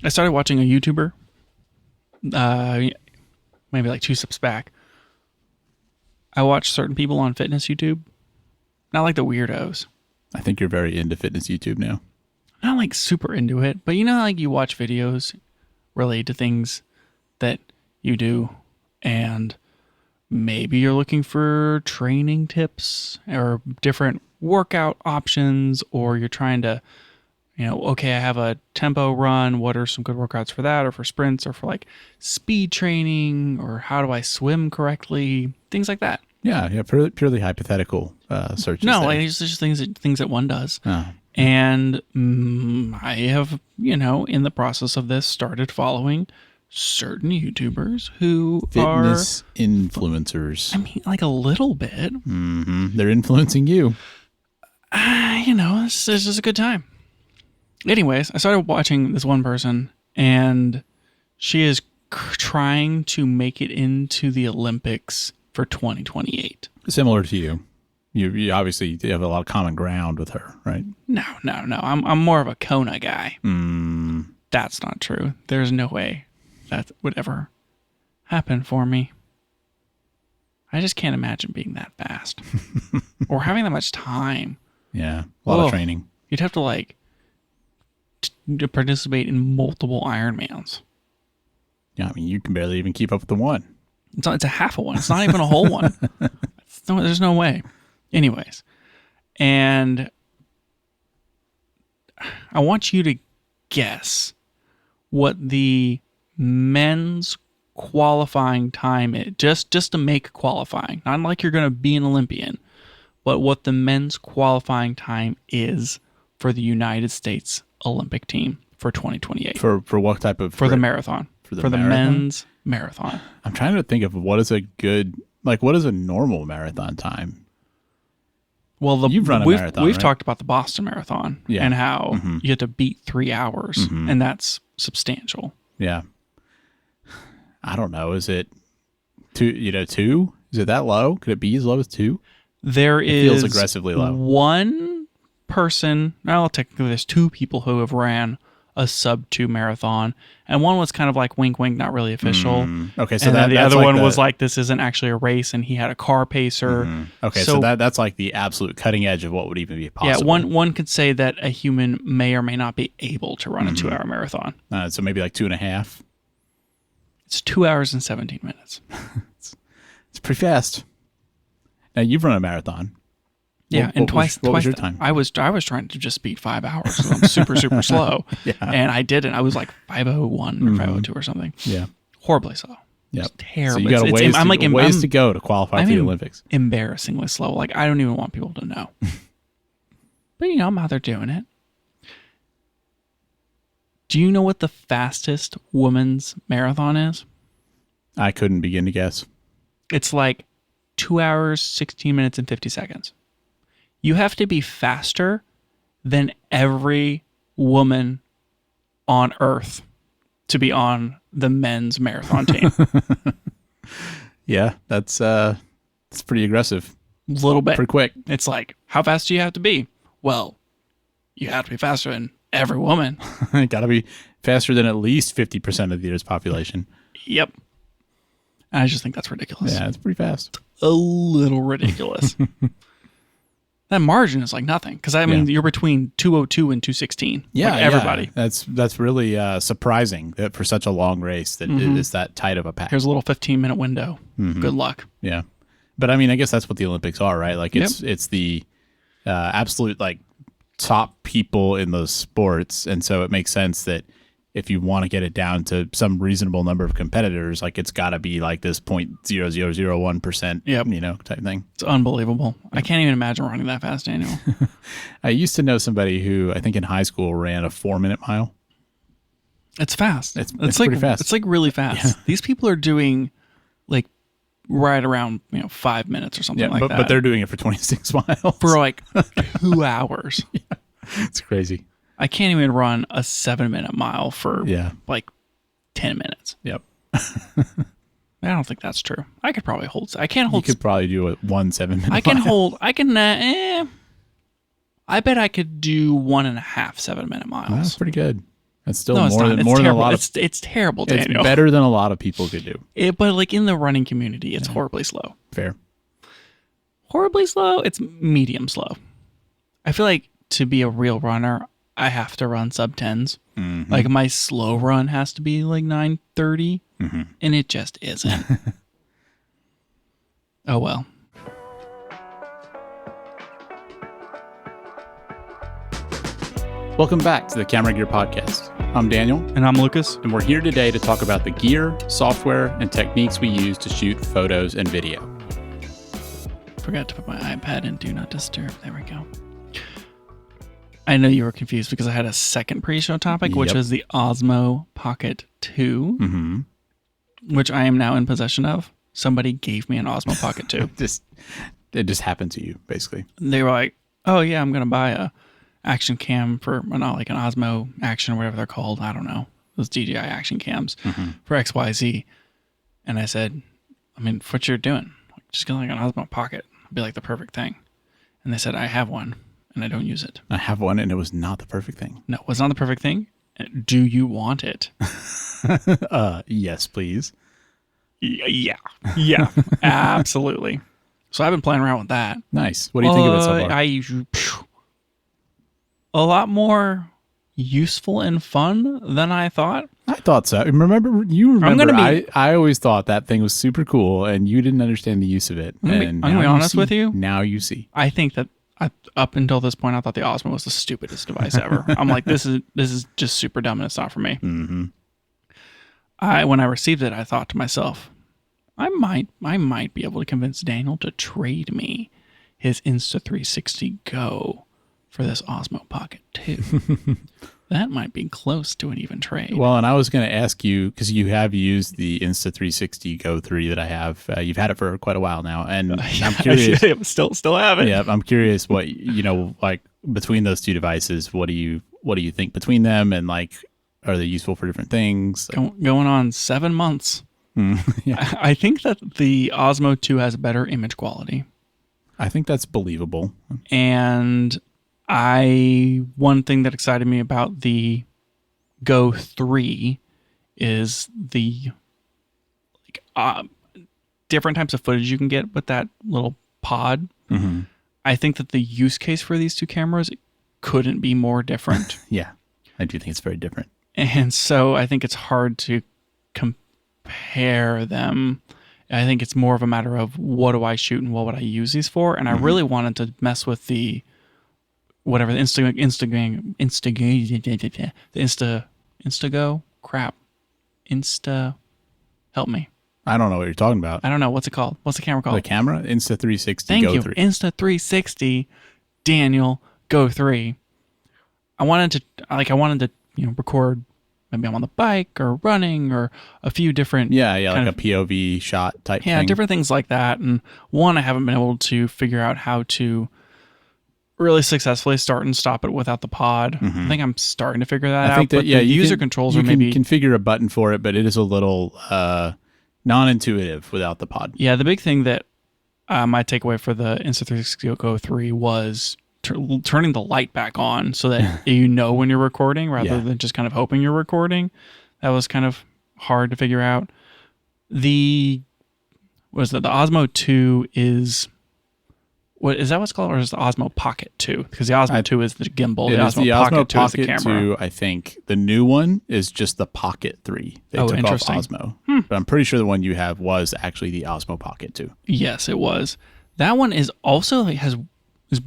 I started watching a YouTuber, maybe like 2 steps back. I watch certain people on fitness YouTube, not like the weirdos. I think you're very into fitness YouTube now. Not like super into it, but like you watch videos related to things that you do, and maybe you're looking for training tips or different workout options, or you're trying to, okay, I have a tempo run. What are some good workouts for that, or for sprints, or for like speed training, or how do I swim correctly? Things like that. Yeah, purely hypothetical searches. No, there. like it's just things that one does. Oh. And I have, in the process of this, started following certain YouTubers who fitness influencers. I mean, like a little bit. Mm-hmm. They're influencing you. It's just a good time. Anyways, I started watching this one person, and she is trying to make it into the Olympics for 2028. Similar to you. You obviously have a lot of common ground with her, right? No. I'm more of a Kona guy. Mm. That's not true. There's no way that would ever happen for me. I just can't imagine being that fast or having that much time. Yeah, a lot of training. You'd have to to participate in multiple Ironmans. Yeah, I mean, you can barely even keep up with the one. It's a half a one. It's not even a whole one. There's no way. Anyways, and I want you to guess what the men's qualifying time is, just to make qualifying. Not like you're going to be an Olympian, but what the men's qualifying time is for the United States Olympic team for 2028. For what type of... For the marathon. For the men's marathon. I'm trying to think of what is a normal marathon time? Well, you've run a marathon, we've right? talked about the Boston Marathon and how you have to beat 3 hours, and that's substantial. Yeah. I don't know. Is it 2? Is it that low? Could it be as low as 2? It feels aggressively low. One person, technically there's 2 people who have ran a sub-2 marathon, and one was kind of like wink wink, not really official. Okay, so and the other one was like, this isn't actually a race, and he had a car pacer. Okay, so that's like the absolute cutting edge of what would even be possible. Yeah, one could say that a human may or may not be able to run a 2-hour marathon. So maybe like 2.5. It's 2 hours and 17 minutes. It's pretty fast. Now you've run a marathon. Yeah, what was your time? I was trying to just beat 5 hours. So I'm super slow, and I didn't. I was like 5:01 or 5:02 or something. Yeah, horribly slow. Yeah, terrible. So you got ways to go to qualify for the Olympics. Embarrassingly slow. Like I don't even want people to know. But I'm out there doing it. Do you know what the fastest women's marathon is? I couldn't begin to guess. It's like 2 hours, 16 minutes, and 50 seconds. You have to be faster than every woman on Earth to be on the men's marathon team. Yeah, that's pretty aggressive. A little bit. Pretty quick. It's like, how fast do you have to be? Well, you have to be faster than every woman. Got to be faster than at least 50% of the Earth's population. Yep. I just think that's ridiculous. Yeah, it's pretty fast. A little ridiculous. That margin is like nothing. Because, I mean, you're between 2:02 and 2:16. Yeah, like everybody. Yeah. That's really surprising that for such a long race that it's that tight of a pack. Here's a little 15-minute window. Good luck. Yeah. But, I mean, I guess that's what the Olympics are, right? Like, it's the absolute, like, top people in those sports. And so it makes sense that if you want to get it down to some reasonable number of competitors, like it's got to be like this 0.0001%, type thing. It's unbelievable. I can't even imagine running that fast, Daniel. I used to know somebody who I think in high school ran a 4-minute mile. It's fast. It's like pretty fast. It's like really fast. Yeah. These people are doing like right around 5 minutes or something like that. But they're doing it for 26 miles for like 2 hours. Yeah. It's crazy. I can't even run a 7-minute mile for like 10 minutes. Yep. I don't think that's true. I could probably hold. I can't hold. You could probably do it 1 7-minute. I can hold. I can. I bet I could do 1.5 7-minute miles. That's pretty good. That's still No, it's more not. than It's more than a terrible. lot of. It's terrible, It's Daniel. better than a lot of people could do. But like in the running community, it's horribly slow. Fair. Horribly slow? It's medium slow. I feel like to be a real runner, I have to run sub 10s. Mm-hmm. Like my slow run has to be like 9:30, and it just isn't. Oh well. Welcome back to the Camera Gear Podcast. I'm Daniel, And I'm Lucas. and we're here today to talk about the gear, software, and techniques we use to shoot photos and video. Forgot to put my iPad in Do Not Disturb. There we go. I know you were confused because I had a second pre-show topic, which Yep. was the Osmo Pocket 2, which I am now in possession of. Somebody gave me an Osmo Pocket 2. It just happened to you, basically. They were like, "Oh yeah, I'm gonna buy a action cam for not like an Osmo Action or whatever they're called. I don't know, those DJI action cams for XYZ." And I said, "I mean, what you're doing? Just get like an Osmo Pocket. It'd be like the perfect thing." And they said, "I have one, and I don't use it." I have one, and it was not the perfect thing. No, it's not the perfect thing. Do you want it? Yes, please. Yeah, absolutely. So I've been playing around with that. Nice. What do you think of it so far? A lot more useful and fun than I thought. I thought so. You remember, gonna I always thought that thing was super cool, and you didn't understand the use of it. I'm gonna be honest with you. Now you see. I think that up until this point, I thought the Osmo was the stupidest device ever. I'm like, this is just super dumb, and it's not for me. Mm-hmm. When I received it, I thought to myself, I might be able to convince Daniel to trade me his Insta360 Go for this Osmo Pocket 2. That might be close to an even trade. Well, and I was going to ask you, because you have used the Insta360 Go 3 that I have. You've had it for quite a while now, and I'm curious. I still have it. Yeah, I'm curious what like between those two devices. What do you think between them, and like, are they useful for different things? Going on 7 months. Yeah. I think that the Osmo 2 has better image quality. I think that's believable. And one thing that excited me about the Go 3 is the different types of footage you can get with that little pod. Mm-hmm. I think that the use case for these two cameras couldn't be more different. Yeah, I do think it's very different. And so I think it's hard to compare them. I think it's more of a matter of what do I shoot and what would I use these for? And I really wanted to mess with the whatever the help me. I don't know what you're talking about. I don't know. What's it called? What's the camera called? The camera? Insta360 Thank Go you. 3. Insta360 Daniel Go 3. I wanted to record, maybe I'm on the bike or running or a few different Yeah, like a POV shot type thing. Yeah, different things like that. And I haven't been able to figure out how to really successfully start and stop it without the pod. I think I'm starting to figure that out. think that, but yeah, the you user can- controls you are maybe can configure a button for it, but it is a little non-intuitive without the pod. Yeah, the big thing that my takeaway for the Insta360 Go 3 was turning the light back on so that you know when you're recording rather than just kind of hoping you're recording. That was kind of hard to figure out. The Osmo 2 is... What is that? What's called, or is it the Osmo Pocket 2? Because the Osmo 2 is the gimbal. The Osmo Pocket 2 is the camera. 2, I think the new one is just the Pocket 3. They took off interesting. Osmo, but I'm pretty sure the one you have was actually the Osmo Pocket 2. Yes, it was. That one is also is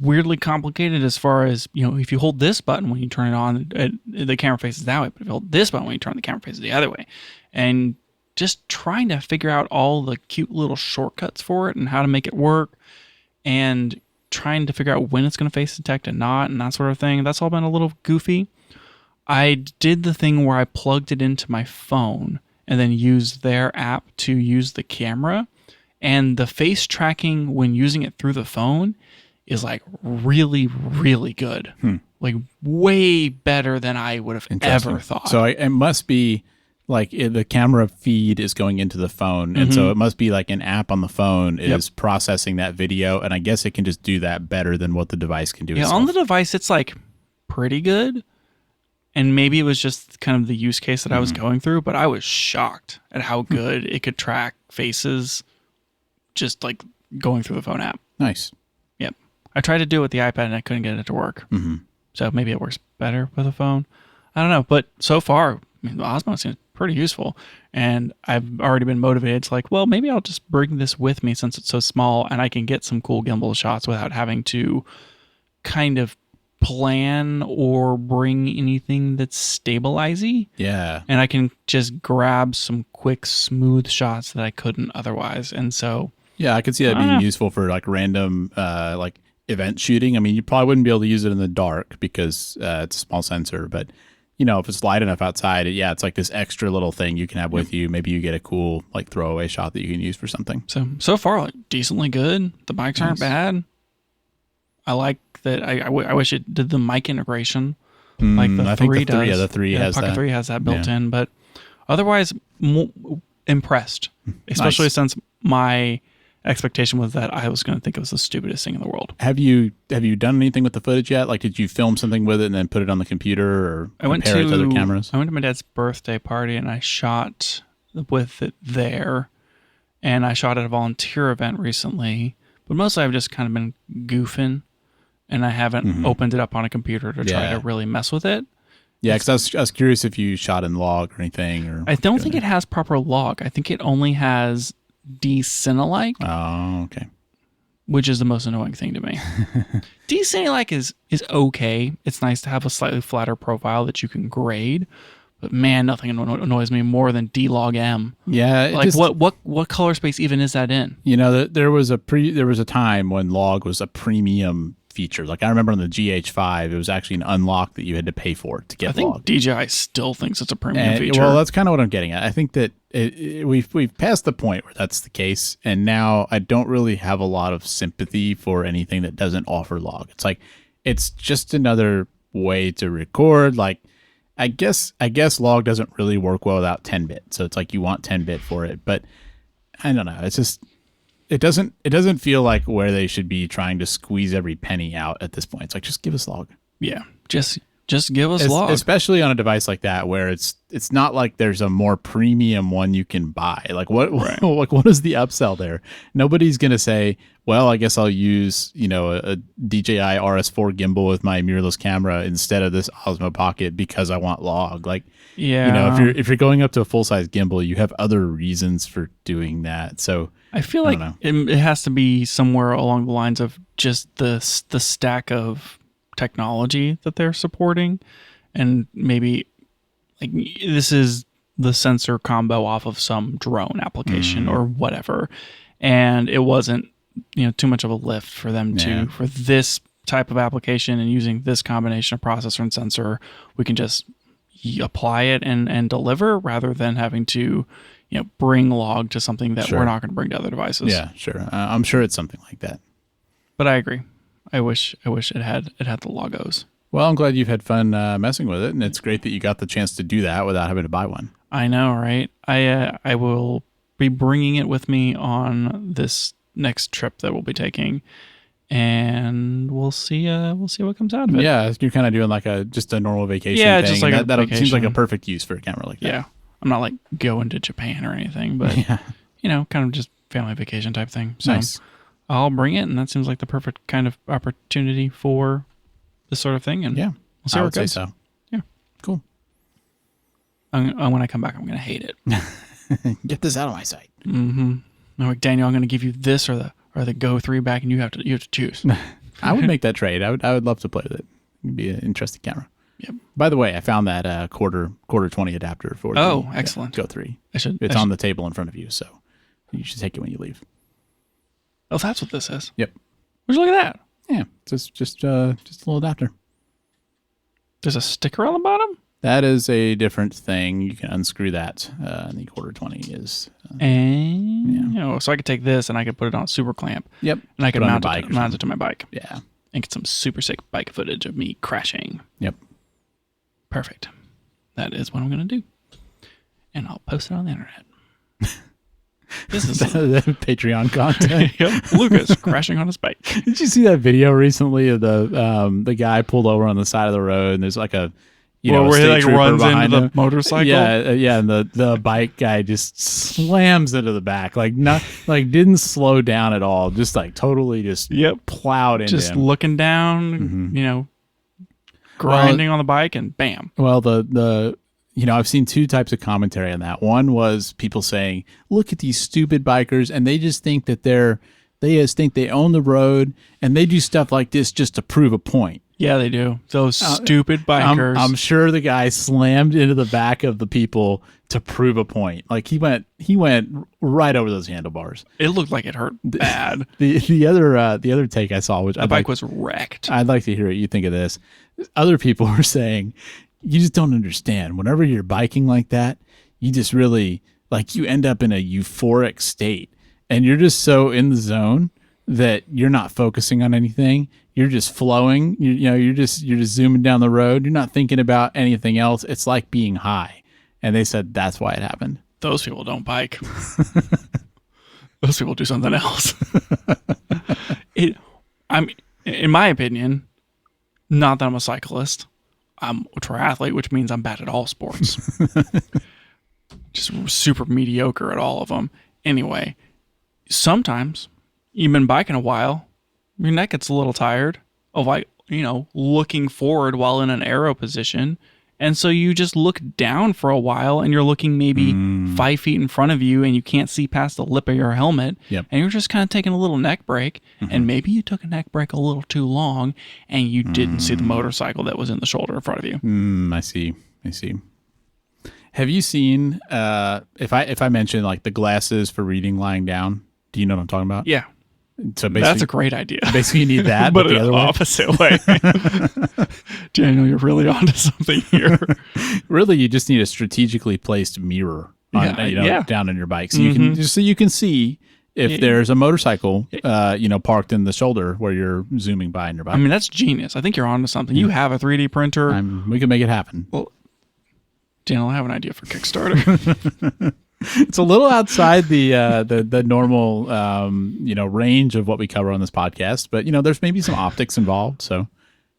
weirdly complicated as far as if you hold this button when you turn it on, the camera faces that way. But if you hold this button when you turn, the camera faces the other way, and just trying to figure out all the cute little shortcuts for it and how to make it work. And trying to figure out when it's going to face detect and not, and that sort of thing. That's all been a little goofy. I did the thing where I plugged it into my phone and then used their app to use the camera. And the face tracking when using it through the phone is like really, really good. Like way better than I would have ever thought. So it must be like the camera feed is going into the phone, and so it must be like an app on the phone is processing that video, and I guess it can just do that better than what the device can do. Yeah, itself. on the device it's like pretty good, And maybe it was just kind of the use case that I was going through, but I was shocked at how good it could track faces just like going through the phone app. Nice. Yep. I tried to do it with the iPad and I couldn't get it to work. So maybe it works better with a phone. I don't know. But so far, I mean, the Osmo seems pretty useful. And I've already been motivated to like, well, maybe I'll just bring this with me since it's so small and I can get some cool gimbal shots without having to kind of plan or bring anything that's stabilizing. Yeah. And I can just grab some quick, smooth shots that I couldn't otherwise. And so, yeah, I could see that being useful for like random, like event shooting. I mean, you probably wouldn't be able to use it in the dark because it's a small sensor, but you know, if it's light enough outside, it's like this extra little thing you can have with you. Maybe you get a cool like throwaway shot that you can use for something. So far, like, decently good. The mics aren't bad. I like that. I wish it did the mic integration, like the I 3 think does. the 3 has Pocket that. 3 has that built in, but otherwise, impressed. Especially since my expectation was that I was going to think it was the stupidest thing in the world. Have you done anything with the footage yet? Like, did you film something with it and then put it on the computer or compare it to other cameras? I went to my dad's birthday party and I shot with it there, and I shot at a volunteer event recently. But mostly I've just kind of been goofing, and I haven't opened it up on a computer to try to really mess with it. Yeah, because I was curious if you shot in log or anything. Or I don't think it has proper log. I think it only has D-Cinelike. Oh, okay. Which is the most annoying thing to me. D-Cinelike is okay. It's nice to have a slightly flatter profile that you can grade. But man, nothing annoys me more than D-Log M. Yeah, like what color space even is that in? You know, there was a time when log was a premium feature. Like I remember on the GH5, it was actually an unlock that you had to pay for to get log. I think DJI still thinks it's a premium feature. Well, that's kind of what I'm getting at. I think that we've passed the point where that's the case, and now I don't really have a lot of sympathy for anything that doesn't offer log. It's like it's just another way to record. Like I guess log doesn't really work well without 10-bit. So it's like you want 10-bit for it, but I don't know. It's just it doesn't feel like where they should be trying to squeeze every penny out at this point. It's like just give us log. Yeah, just give us log. Especially on a device like that where it's not like there's a more premium one you can buy. Like what is the upsell there? Nobody's gonna say, well, I guess I'll use a DJI RS4 gimbal with my mirrorless camera instead of this Osmo Pocket because I want log. Like if you're going up to a full size gimbal, you have other reasons for doing that. So I feel like it has to be somewhere along the lines of just the stack of technology that they're supporting, and maybe like this is the sensor combo off of some drone application or whatever, and it wasn't too much of a lift for them to for this type of application, and using this combination of processor and sensor, we can just apply it and deliver rather than having to bring log to something that we're not going to bring to other devices. Yeah, sure. I'm sure it's something like that. But I agree. I wish it had the logos. Well, I'm glad you've had fun messing with it, and it's great that you got the chance to do that without having to buy one. I know, right? I will be bringing it with me on this next trip that we'll be taking, and we'll see what comes out of it. Yeah, you're kind of doing like just a normal vacation thing. Just like that seems like a perfect use for a camera like that. Yeah, I'm not like going to Japan or anything, but kind of just family vacation type thing. So nice. I'll bring it, and that seems like the perfect kind of opportunity for this sort of thing. And yeah, we'll see I where would it goes. say so. Yeah, cool. When I come back, I'm going to hate it. Get this out of my sight. I'm like, Daniel, I'm going to give you this or the Go 3 back, and you have to choose. I would make that trade. I would love to play with it. It'd be an interesting camera. Yep. By the way, I found that quarter 20 adapter for excellent. Go 3. It's on the table in front of you, so you should take it when you leave. Oh, that's what this is. Yep. Would you look at that? Yeah, just a little adapter. There's a sticker on the bottom? That is a different thing. You can unscrew that. And the quarter 20 is. So I could take this and I could put it on a super clamp. Yep. And I could mount it to my bike. Yeah. And get some super sick bike footage of me crashing. Yep. Perfect. That is what I'm going to do. And I'll post it on the internet. This is Patreon content. Yep. Lucas crashing on his bike. Did you see that video recently of the guy pulled over on the side of the road, and there's like a where he state like trooper runs into behind the him. motorcycle. Yeah, and the bike guy just slams into the back, like didn't slow down at all, just like totally just plowed into just him. looking down, grinding on the bike, and bam. Well, the I've seen two types of commentary on that. One was people saying, "Look at these stupid bikers, and they just think that they just think they own the road, and they do stuff like this just to prove a point." Yeah, they do. Those stupid bikers. I'm sure the guy slammed into the back of the people to prove a point. Like he went right over those handlebars. It looked like it hurt bad. The other take I saw, which the bike was wrecked. I'd like to hear what you think of this. Other people were saying, you just don't understand. Whenever you're biking like that, you just really you end up in a euphoric state, and you're just so in the zone that you're not focusing on anything. You're just flowing. You're just zooming down the road. You're not thinking about anything else. It's like being high. And they said that's why it happened. Those people don't bike. Those people do something else. In my opinion, not that I'm a cyclist. I'm a triathlete, which means I'm bad at all sports. Just super mediocre at all of them. Anyway, sometimes you've been biking a while, your neck gets a little tired of looking forward while in an aero position. And so you just look down for a while, and you're looking maybe 5 feet in front of you, and you can't see past the lip of your helmet. Yep. And you're just kind of taking a little neck break. And maybe you took a neck break a little too long, and you didn't see the motorcycle that was in the shoulder in front of you. I see. Have you seen, if I mention like the glasses for reading lying down, do you know what I'm talking about? Yeah. So that's a great idea. Basically, you need that, but the in other the opposite way. Daniel, you're really onto something here. Really, you just need a strategically placed mirror down in your bike, so you can see if there's a motorcycle, parked in the shoulder where you're zooming by in your bike. I mean, that's genius. I think you're onto something. You have a 3D printer. We can make it happen. Well, Daniel, I have an idea for Kickstarter. It's a little outside the normal range of what we cover on this podcast, but there's maybe some optics involved, so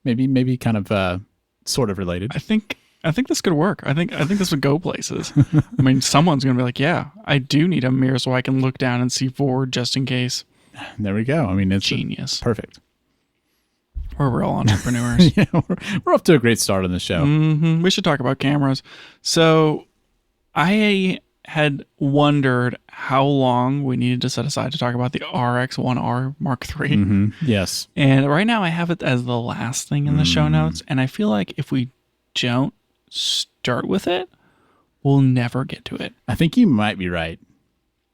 maybe kind of sort of related. I think this could work. I think this would go places. I mean, someone's gonna be like, yeah, I do need a mirror so I can look down and see forward just in case. There we go. I mean, it's genius. Perfect. We're real entrepreneurs. Yeah, we're off to a great start on the show. We should talk about cameras. So I had wondered how long we needed to set aside to talk about the RX1R Mark III. Yes. And right now I have it as the last thing in the show notes. And I feel like if we don't start with it, we'll never get to it. I think you might be right.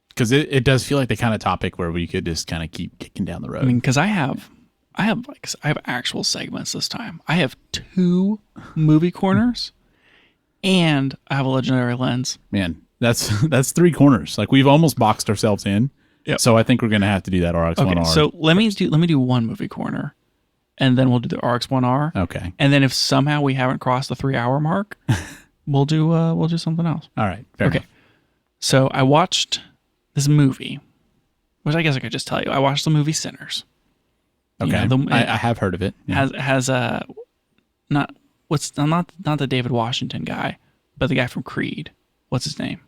Because it does feel like the kind of topic where we could just kind of keep kicking down the road. I mean, because I have actual segments this time. I have 2 movie corners, and I have a legendary lens. Man, that's 3 corners. Like, we've almost boxed ourselves in. Yep. So I think we're going to have to do that RX1R. Okay, so let me do one movie corner, and then we'll do the RX1R. Okay. And then if somehow we haven't crossed the 3-hour mark, we'll do something else. All right. Fair enough. So I watched this movie, which I guess I could just tell you. I watched the movie Sinners. Okay. I have heard of it. Yeah. Has not the David Washington guy, but the guy from Creed. What's his name?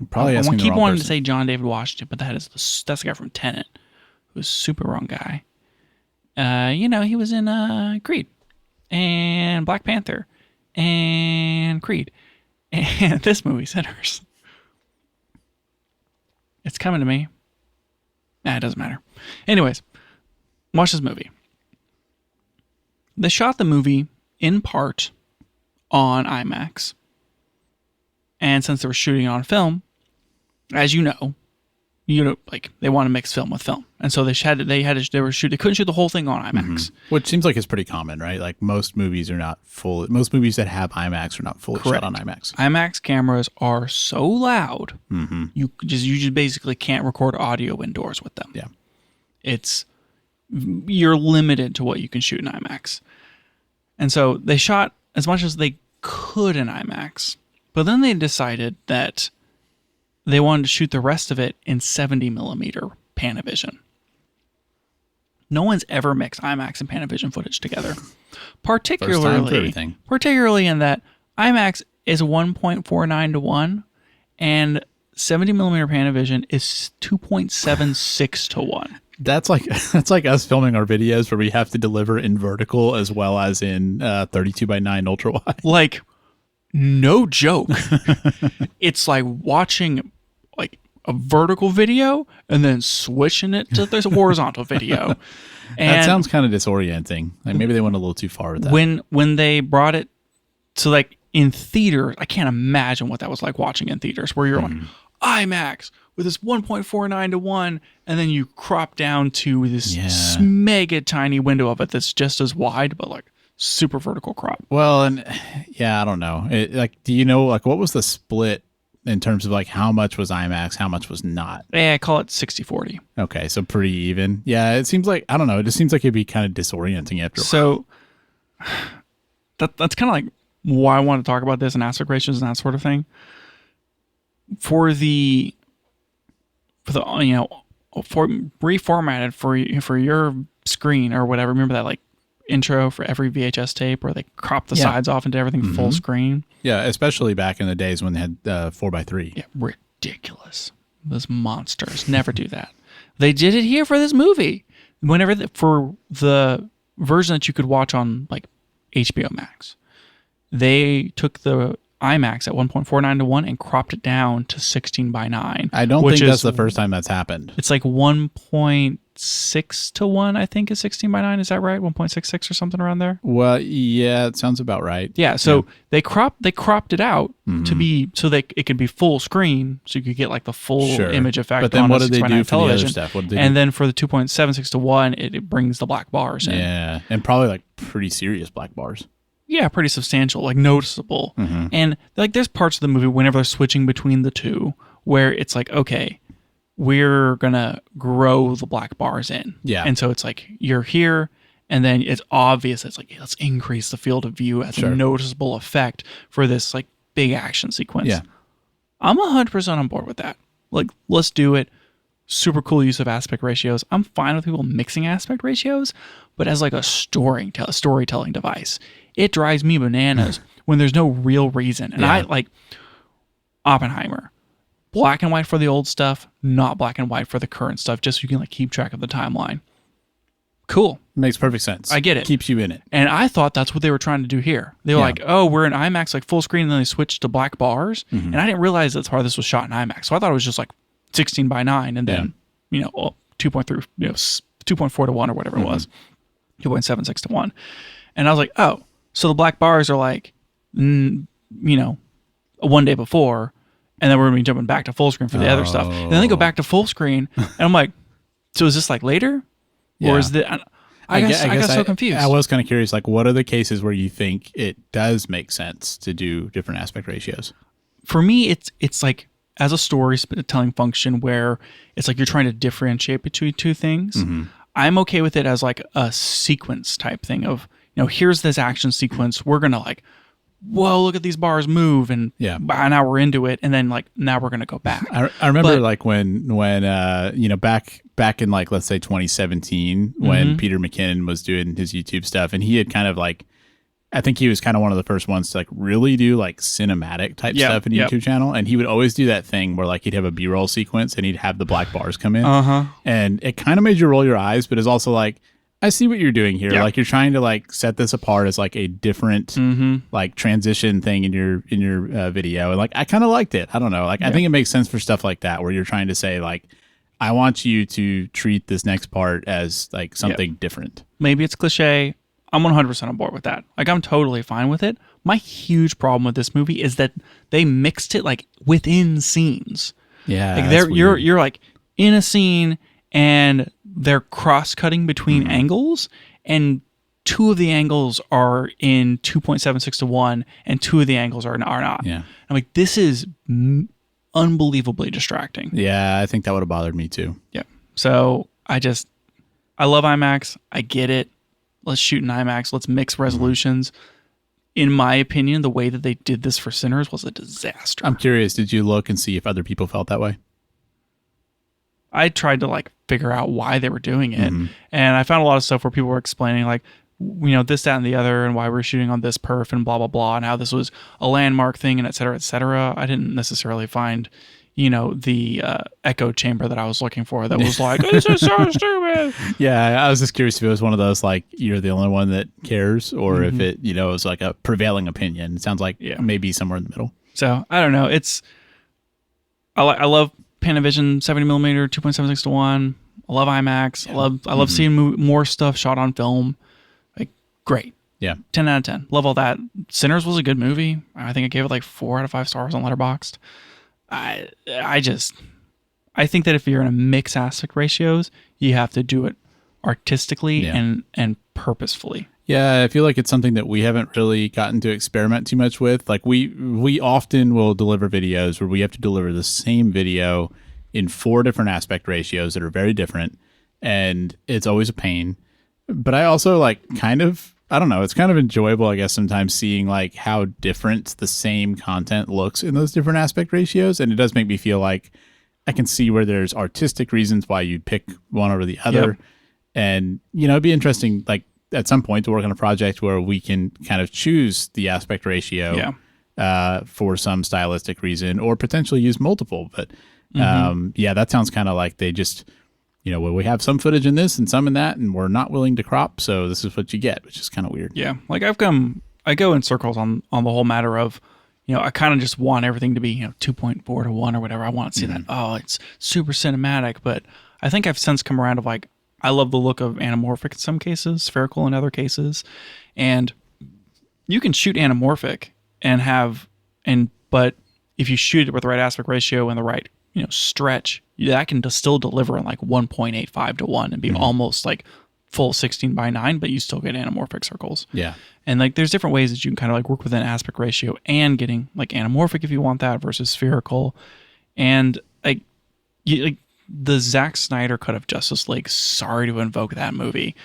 Probably I keep wanting person. to say John David Washington, but that's the guy from Tenet, who's a super wrong guy. He was in Creed and Black Panther and Creed and this movie Sinners. It's coming to me. It doesn't matter. Anyways, watch this movie. They shot the movie in part on IMAX. And since they were shooting on film, as you know, they want to mix film with film. And so they couldn't shoot the whole thing on IMAX. Which seems like it's pretty common, right? Like most movies that have IMAX are not fully shot on IMAX. IMAX cameras are so loud, you just basically can't record audio indoors with them. Yeah. You're limited to what you can shoot in IMAX. And so they shot as much as they could in IMAX, but then they decided that they wanted to shoot the rest of it in 70 millimeter Panavision. No one's ever mixed IMAX and Panavision footage together. First time for everything. Particularly in that IMAX is 1.49 to 1 and 70 millimeter Panavision is 2.76 to 1. That's like us filming our videos where we have to deliver in vertical as well as in 32:9 ultra wide. Like, no joke. It's like watching like a vertical video and then switching it to this horizontal video. And that sounds kind of disorienting. Like maybe they went a little too far with that. When they brought it to like in theaters, I can't imagine what that was like watching in theaters where you're on IMAX with this 1.49 to 1 and then you crop down to this mega tiny window of it that's just as wide but like super vertical crop. Well, and I don't know. Do you know like what was the split in terms of like how much was IMAX, how much was not? Yeah, I call it 60-40. Okay, so pretty even. Yeah, it seems like, I don't know, it just seems like it'd be kind of disorienting after a while. So that's kind of like why I want to talk about this and aspect ratios and that sort of thing. For reformatted for your screen or whatever. Remember that like intro for every VHS tape where they crop the sides off into everything full screen? Yeah, especially back in the days when they had 4:3. Yeah, ridiculous. Those monsters never do that. They did it here for this movie. For the version that you could watch on like HBO Max, they took the IMAX at 1.49 to 1 and cropped it down to 16:9. I don't think that's the first time that's happened. It's like 1.6 to 1, I think, is 16:9. Is that right? 1.66 or something around there? Well, yeah, it sounds about right. Yeah, so they cropped it out to be so that it could be full screen, so you could get like the full image effect. But then on what a did they do for television. the other stuff? And then for the 2.76 to 1, it brings the black bars in. Yeah, and probably like pretty serious black bars. Yeah, pretty substantial, like noticeable. And like there's parts of the movie whenever they're switching between the two where it's like, okay, we're going to grow the black bars in. Yeah. And so it's like you're here and then it's obvious. It's like, hey, let's increase the field of view as a noticeable effect for this like big action sequence. Yeah. I'm 100% on board with that. Like, let's do it. Super cool use of aspect ratios. I'm fine with people mixing aspect ratios, but as like a storytelling device, it drives me bananas when there's no real reason. And I like Oppenheimer, black and white for the old stuff, not black and white for the current stuff, just so you can like keep track of the timeline. Cool. Makes perfect sense. I get it. Keeps you in it. And I thought that's what they were trying to do here. They were like, oh, we're in IMAX like full screen, and then they switched to black bars. And I didn't realize that's how this was shot in IMAX. So I thought it was just like 16:9 and then 2.3 2.4 to 1 or whatever it was, 2.76 to 1. And I was like, oh, so the black bars are like one day before, and then we're gonna be jumping back to full screen for the other stuff, and then they go back to full screen, and I'm like, so is this like later, or is that? I got so confused. I was kind of curious, like, what are the cases where you think it does make sense to do different aspect ratios? For me, it's like as a storytelling function where it's like you're trying to differentiate between two things. I'm okay with it as like a sequence type thing of, here's this action sequence. We're going to like, whoa, look at these bars move. And now we're into it. And then like, now we're going to go back. I remember like when back in like, let's say 2017, when Peter McKinnon was doing his YouTube stuff, and he had kind of like, I think he was kind of one of the first ones to like really do like cinematic type stuff in YouTube channel. And he would always do that thing where like he'd have a B-roll sequence and he'd have the black bars come in. And it kind of made you roll your eyes, but it's also like, I see what you're doing here. Like you're trying to like set this apart as like a different like transition thing in your video. And like, I kind of liked it. I don't know. Like, I think it makes sense for stuff like that, where you're trying to say like, I want you to treat this next part as like something different. Maybe it's cliche. I'm 100% on board with that. Like, I'm totally fine with it. My huge problem with this movie is that they mixed it like within scenes. Yeah, like you're like in a scene and they're cross-cutting between angles, and two of the angles are in 2.76 to 1, and two of the angles are not. Yeah, I'm like, this is unbelievably distracting. Yeah, I think that would have bothered me too. Yeah. So I love IMAX. I get it. Let's shoot in IMAX. Let's mix resolutions. In my opinion, the way that they did this for Sinners was a disaster. I'm curious, did you look and see if other people felt that way? I tried to like figure out why they were doing it. Mm-hmm. And I found a lot of stuff where people were explaining like, this, that, and the other, and why we're shooting on this perf and blah, blah, blah, and how this was a landmark thing and et cetera, et cetera. I didn't necessarily find, the echo chamber that I was looking for that was like, this is so stupid. Yeah, I was just curious if it was one of those like you're the only one that cares, or if it was like a prevailing opinion. It sounds like maybe somewhere in the middle. So I don't know. I love Panavision 70mm 2.76:1. I love IMAX. I love seeing more stuff shot on film. Like, great. Yeah. 10 out of 10. Love all that. Sinners was a good movie. I think I gave it like 4 out of 5 stars on Letterboxd. I think that if you're going to mix aspect ratios, you have to do it artistically and purposefully. Yeah, I feel like it's something that we haven't really gotten to experiment too much with. Like we often will deliver videos where we have to deliver the same video in 4 different aspect ratios that are very different, and it's always a pain. But I also like I don't know, it's kind of enjoyable, I guess, sometimes seeing like how different the same content looks in those different aspect ratios. And it does make me feel like I can see where there's artistic reasons why you'd pick one over the other. Yep. And, it'd be interesting, like at some point to work on a project where we can kind of choose the aspect ratio for some stylistic reason, or potentially use multiple. But that sounds kind of like they just, well, we have some footage in this and some in that, and we're not willing to crop, so this is what you get, which is kind of weird. Yeah, like I go in circles on the whole matter of, I kind of just want everything to be, 2.4 to 1 or whatever. I want to see that, it's super cinematic, but I think I've since come around of like, I love the look of anamorphic in some cases, spherical in other cases, and you can shoot anamorphic but if you shoot it with the right aspect ratio and the right stretch, that can still deliver in like 1.85 to 1 and be almost like full 16:9, but you still get anamorphic circles. Yeah. And like there's different ways that you can kind of like work with an aspect ratio and getting like anamorphic if you want that versus spherical. And like the Zack Snyder cut of Justice League, sorry to invoke that movie.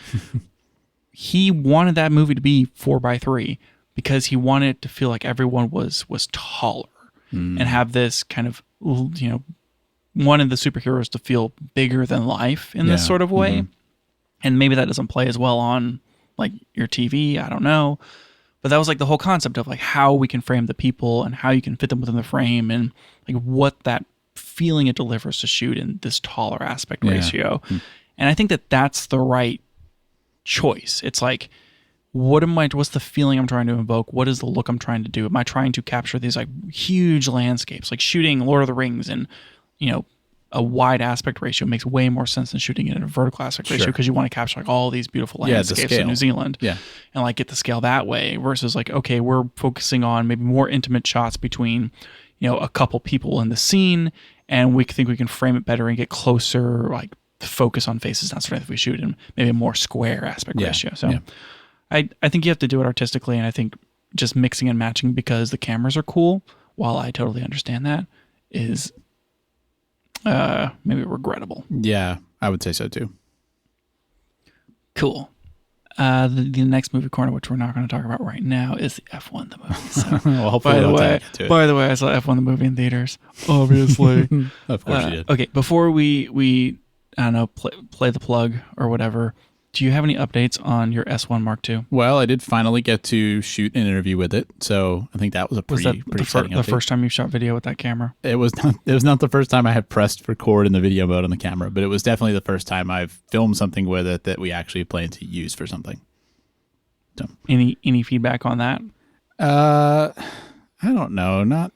He wanted that movie to be 4:3 because he wanted it to feel like everyone was taller and have this kind of, wanted the superheroes to feel bigger than life in this sort of way. And maybe that doesn't play as well on like your TV. I don't know. But that was like the whole concept of like how we can frame the people and how you can fit them within the frame and like what that feeling it delivers to shoot in this taller aspect ratio. And I think that that's the right choice. It's like, what's the feeling I'm trying to invoke? What is the look I'm trying to do? Am I trying to capture these like huge landscapes, like shooting Lord of the Rings and, a wide aspect ratio makes way more sense than shooting it in a vertical aspect ratio because you want to capture like all these beautiful landscapes in New Zealand and like get the scale that way versus like, okay, we're focusing on maybe more intimate shots between, a couple people in the scene and we think we can frame it better and get closer, like focus on faces, not sort of if we shoot in maybe a more square aspect ratio. So I think you have to do it artistically, and I think just mixing and matching because the cameras are cool, while I totally understand that, is maybe regrettable. Yeah, I would say so too. Cool. The next movie corner, which we're not going to talk about right now, is the F1 the movie. So, well, hopefully by the way, I saw F1 the movie in theaters, obviously. Of course you did. Okay, before we I don't know, play the plug or whatever, do you have any updates on your S1 Mark II? Well, I did finally get to shoot an interview with it, so I think that was a pretty exciting update. The first time you shot video with that camera? It was not the first time I had pressed record in the video mode on the camera, but it was definitely the first time I've filmed something with it that we actually plan to use for something. So, any feedback on that? I don't know. Not.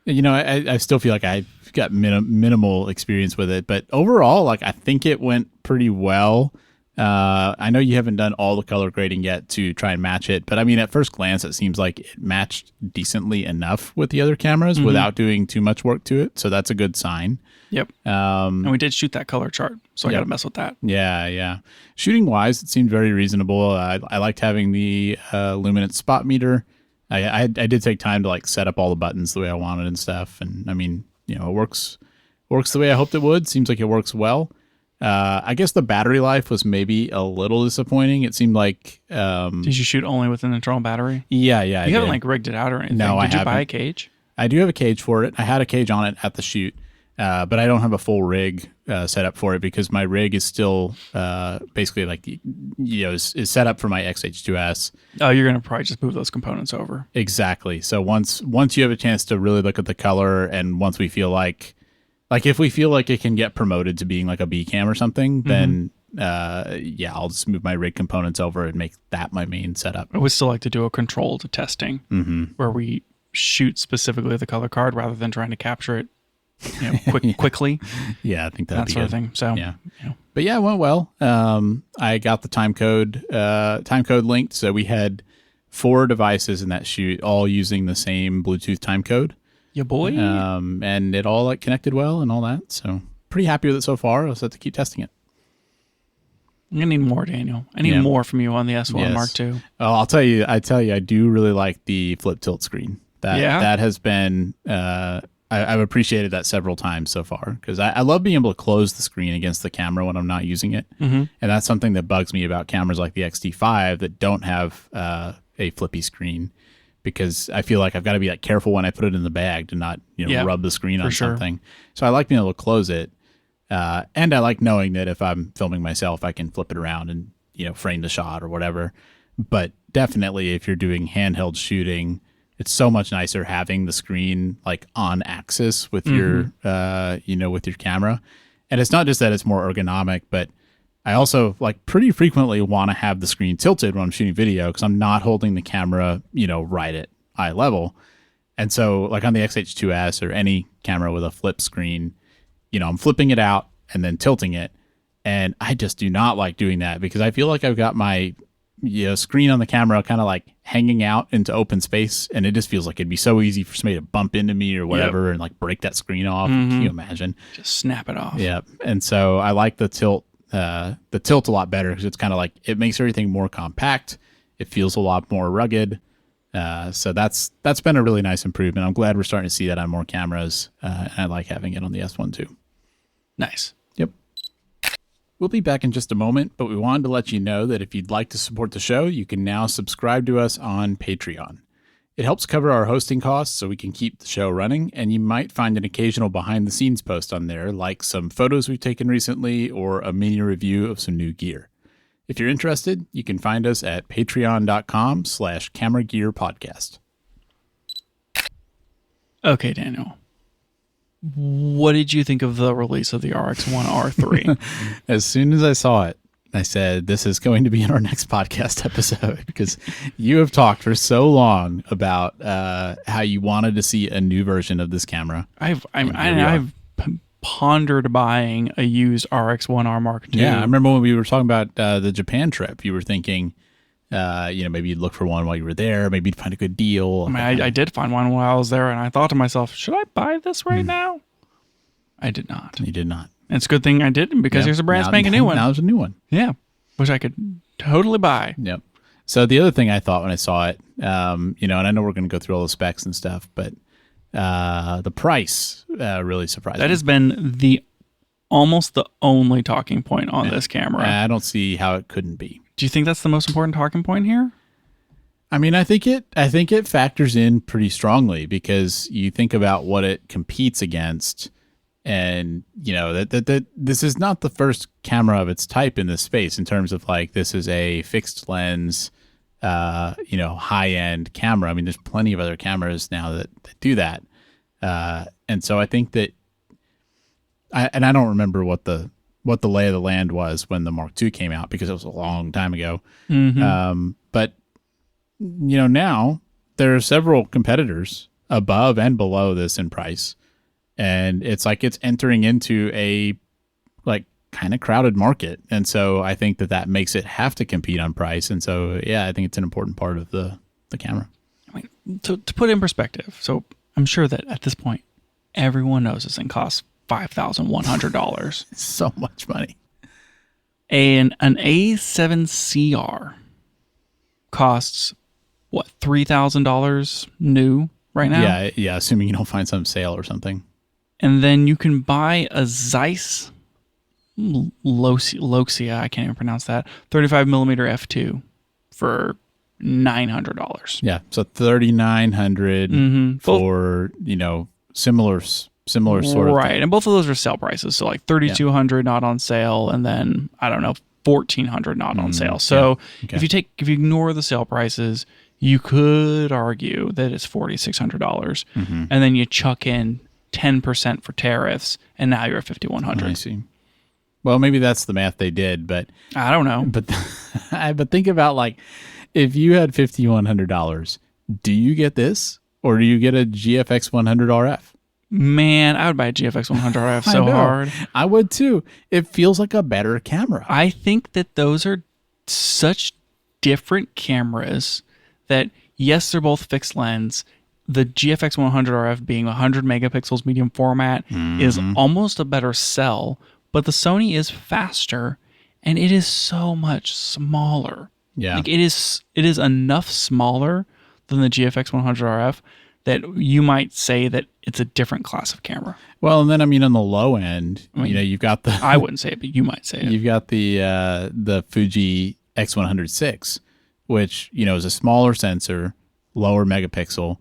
I still feel like I've got minimal experience with it, but overall, like I think it went pretty well. I know you haven't done all the color grading yet to try and match it, but I mean, at first glance, it seems like it matched decently enough with the other cameras without doing too much work to it. So that's a good sign. Yep. And we did shoot that color chart, so I got to mess with that. Yeah. Shooting wise, it seemed very reasonable. I liked having the luminance spot meter. I did take time to like set up all the buttons the way I wanted and stuff. And I mean, it works the way I hoped it would. Seems like it works well. I guess the battery life was maybe a little disappointing. It seemed like... did you shoot only with an internal battery? Yeah. You haven't like rigged it out or anything. No, Did you buy a cage? I do have a cage for it. I had a cage on it at the shoot. But I don't have a full rig set up for it because my rig is still basically like is set up for my XH2S. Oh, you're gonna probably just move those components over. Exactly. So once you have a chance to really look at the color, and once we feel like if we feel like it can get promoted to being like a B cam or something, then I'll just move my rig components over and make that my main setup. I would still like to do a controlled testing where we shoot specifically the color card rather than trying to capture it quickly. Yeah, I think that'd that be sort good. of thing. So Yeah. But yeah, it went well. I got the time code linked. So we had 4 devices in that shoot, all using the same Bluetooth time code. Yeah, boy. And it all connected well and all that. So pretty happy with it so far. I'll have to keep testing it. I'm gonna need more, Daniel. I need more from you on the S1 Yes. Mark II. Oh, I do really like the flip tilt screen. That has been I've appreciated that several times so far because I love being able to close the screen against the camera when I'm not using it. And that's something that bugs me about cameras like the X-T5 that don't have a flippy screen, because I feel like I've got to be like careful when I put it in the bag to not rub the screen on something. So I like being able to close it. And I like knowing that if I'm filming myself, I can flip it around and, frame the shot or whatever. But definitely if you're doing handheld shooting, it's so much nicer having the screen like on axis with your, with your camera. And it's not just that it's more ergonomic, but I also like pretty frequently want to have the screen tilted when I'm shooting video because I'm not holding the camera, right at eye level. And so like on the XH2S or any camera with a flip screen, I'm flipping it out and then tilting it. And I just do not like doing that because I feel like I've got my screen on the camera kind of like hanging out into open space. And it just feels like it'd be so easy for somebody to bump into me or whatever and like break that screen off. Can you imagine? Just snap it off. Yeah. And so I like the tilt a lot better because it's kind of like it makes everything more compact. It feels a lot more rugged. So that's been a really nice improvement. I'm glad we're starting to see that on more cameras. And I like having it on the S1 too. Nice. Yep. We'll be back in just a moment, but we wanted to let you know that if you'd like to support the show, you can now subscribe to us on Patreon. It helps cover our hosting costs so we can keep the show running, and you might find an occasional behind-the-scenes post on there, like some photos we've taken recently or a mini review of some new gear. If you're interested, you can find us at patreon.com/cameragearpodcast. Okay, Daniel. What did you think of the release of the RX1R III? As soon as I saw it, I said, this is going to be in our next podcast episode because you have talked for so long about how you wanted to see a new version of this camera. I've pondered buying a used RX1R Mark II. Yeah, I remember when we were talking about the Japan trip, you were thinking, maybe you'd look for one while you were there. Maybe you'd find a good deal. I mean, I did find one while I was there, and I thought to myself, should I buy this right now? I did not. You did not. And it's a good thing I didn't because there's a brand spanking new one. Now there's a new one. Yeah, which I could totally buy. Yep. So the other thing I thought when I saw it, and I know we're going to go through all the specs and stuff, but the price really surprised me. That has been almost the only talking point on this camera. I don't see how it couldn't be. Do you think that's the most important talking point here? I mean, I think it factors in pretty strongly because you think about what it competes against, and that this is not the first camera of its type in this space in terms of like this is a fixed lens, high end camera. I mean, there's plenty of other cameras now that do that, and so I think that I don't remember what the lay of the land was when the Mark II came out because it was a long time ago. But now there are several competitors above and below this in price, and it's like it's entering into a like kind of crowded market, and so I think that makes it have to compete on price, and so I think it's an important part of the camera. I mean, to put it in perspective, so I'm sure that at this point everyone knows this thing costs $5,100. It's so much money. And an A7CR costs what, $3,000 new right now? Yeah, assuming you don't find some sale or something. And then you can buy a Zeiss Loxia, I can't even pronounce that, 35 millimeter f2 for $900. Yeah, so $3,900 for similar similar sort of right. thing. And both of those are sale prices. So like 3,200 not on sale, and then I don't know, 1,400 not on sale. So Okay. if you ignore the sale prices, you could argue that it's $4,600, and then you chuck in 10% for tariffs, and now you're at 5,100. I see. Well, maybe that's the math they did, but I don't know. but think about, like, if you had $5,100, do you get this or do you get a GFX 100 RF? Man, I would buy a GFX 100 RF so hard. I would too. It feels like a better camera. I think that those are such different cameras that, yes, they're both fixed lens. The GFX 100 RF being 100 megapixels medium format is almost a better sell, but the Sony is faster and it is so much smaller. Yeah. Like it is enough smaller than the GFX 100 RF that you might say that it's a different class of camera. Well, and then on the low end, you've got the I wouldn't say it, but you might say it. You've got the Fuji X100 which, is a smaller sensor, lower megapixel,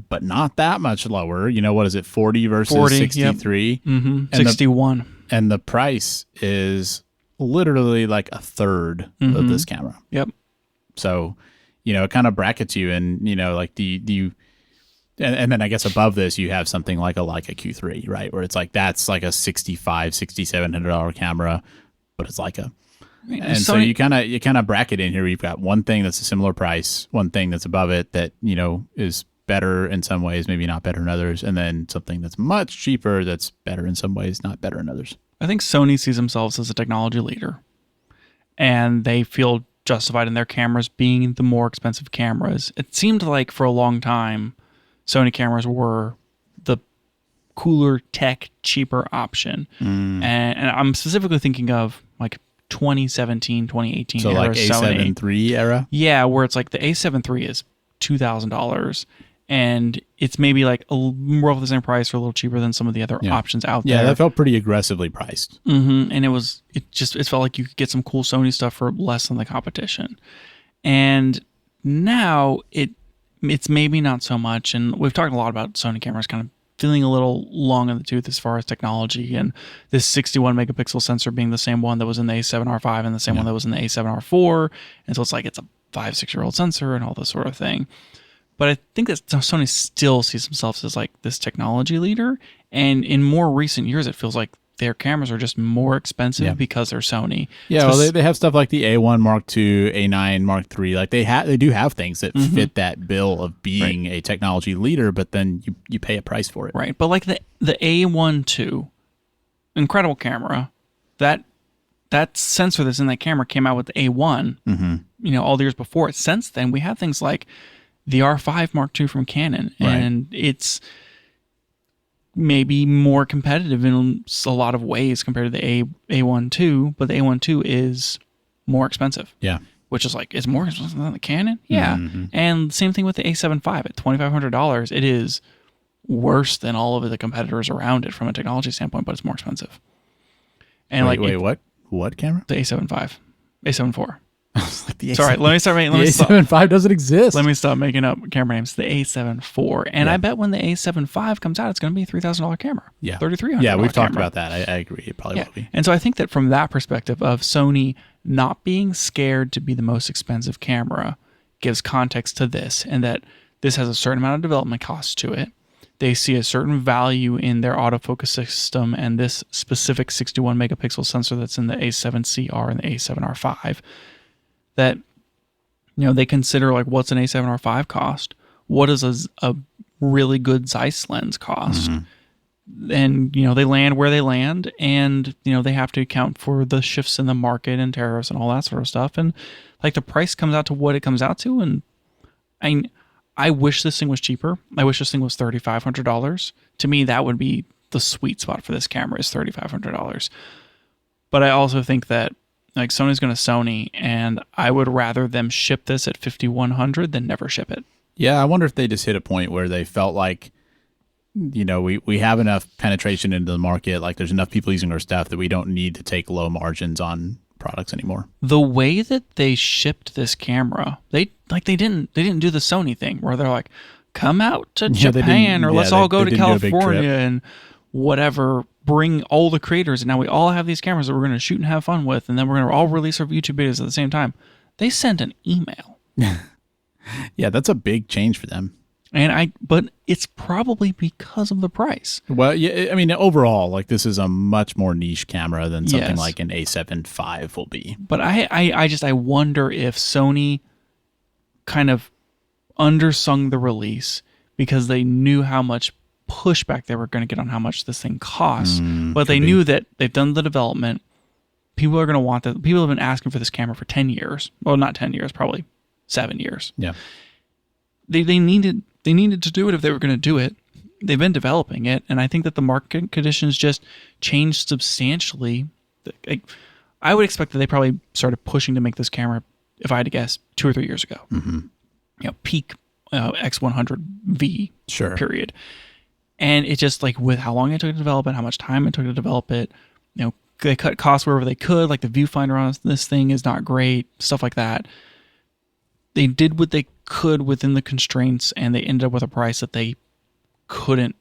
but not that much lower. What is it, 40 versus 63? Yep. 61. And the price is literally like a third of this camera. Yep. So, it kind of brackets you, and, like, do you and then I guess above this you have something like a Leica Q3, right? Where it's like, that's like a $6,700 camera, but it's Leica. And so you kind of bracket in here. You've got one thing that's a similar price, one thing that's above it that, is better in some ways, maybe not better in others, and then something that's much cheaper that's better in some ways, not better in others. I think Sony sees themselves as a technology leader, and they feel justified in their cameras being the more expensive cameras. It seemed like for a long time, Sony cameras were the cooler tech, cheaper option. And I'm specifically thinking of like 2017, 2018 so era like Sony. A7 III era? Yeah, where it's like the A7 III is $2,000, and it's maybe like roughly the same price or a little cheaper than some of the other options out there. Yeah, that felt pretty aggressively priced. And it felt like you could get some cool Sony stuff for less than the competition. And now it's maybe not so much, and we've talked a lot about Sony cameras kind of feeling a little long in the tooth as far as technology, and this 61 megapixel sensor being the same one that was in the A7R5 and the same one that was in the A7R4, and so it's like it's a 5-6-year-old sensor and all this sort of thing. But I think that Sony still sees themselves as like this technology leader, and in more recent years it feels like their cameras are just more expensive because they're Sony. Yeah, well, they have stuff like the A1 Mark II, A9 Mark III. Like they do have things that fit that bill of being a technology leader, but then you pay a price for it. Right, but like the A1 II, incredible camera. That sensor that's in that camera came out with the A1, all the years before it. Since then, we have things like the R5 Mark II from Canon, and it's maybe more competitive in a lot of ways compared to the A1 II, but the A1 II is more expensive. Yeah. Which is like, it's more expensive than the Canon? Yeah. And same thing with the A7 V at $2,500. It is worse than all of the competitors around it from a technology standpoint, but it's more expensive. And wait, what camera? The A7 V. A7 IV. Like Sorry, let me start making. The A7 V doesn't exist. Let me stop making up camera names. The A7 IV, and I bet when the A7 V comes out, it's going to be a $3,000 camera. Yeah, $3,300. Yeah, we've talked about that. I agree. It probably will be. And so I think that from that perspective of Sony not being scared to be the most expensive camera gives context to this, and that this has a certain amount of development cost to it. They see a certain value in their autofocus system and this specific 61 megapixel sensor that's in the A7CR and the A7R5. That, they consider like, what's an A7R5 cost? What does a really good Zeiss lens cost? And, they land where they land, and, they have to account for the shifts in the market and tariffs and all that sort of stuff. And like the price comes out to what it comes out to. And I wish this thing was cheaper. I wish this thing was $3,500. To me, that would be the sweet spot for this camera, is $3,500. But I also think that like Sony's going to Sony, and I would rather them ship this at $5,100 than never ship it. Yeah, I wonder if they just hit a point where they felt like, we have enough penetration into the market, like there's enough people using our stuff that we don't need to take low margins on products anymore. The way that they shipped this camera, they didn't do the Sony thing where they're like, come out to Japan, or let's all go to California and whatever, bring all the creators, and now we all have these cameras that we're going to shoot and have fun with, and then we're going to all release our YouTube videos at the same time. They sent an email. Yeah, that's a big change for them. But it's probably because of the price. Well, yeah, I mean, overall, like this is a much more niche camera than something Yes. like an A7 IV will be. But I wonder if Sony kind of undersung the release because they knew how much pushback they were going to get on how much this thing costs. But they knew that they've done the development. People are going to want that. People have been asking for this camera for 10 years. Well, not 10 years, probably 7 years. Yeah. They needed to do it if they were going to do it. They've been developing it, and I think that the market conditions just changed substantially. I would expect that they probably started pushing to make this camera, if I had to guess, 2 or 3 years ago. Peak X100V period. And it just like with how long it took to develop it, how much time it took to develop it, they cut costs wherever they could. Like the viewfinder on this thing is not great, stuff like that. They did what they could within the constraints, and they ended up with a price that they couldn't,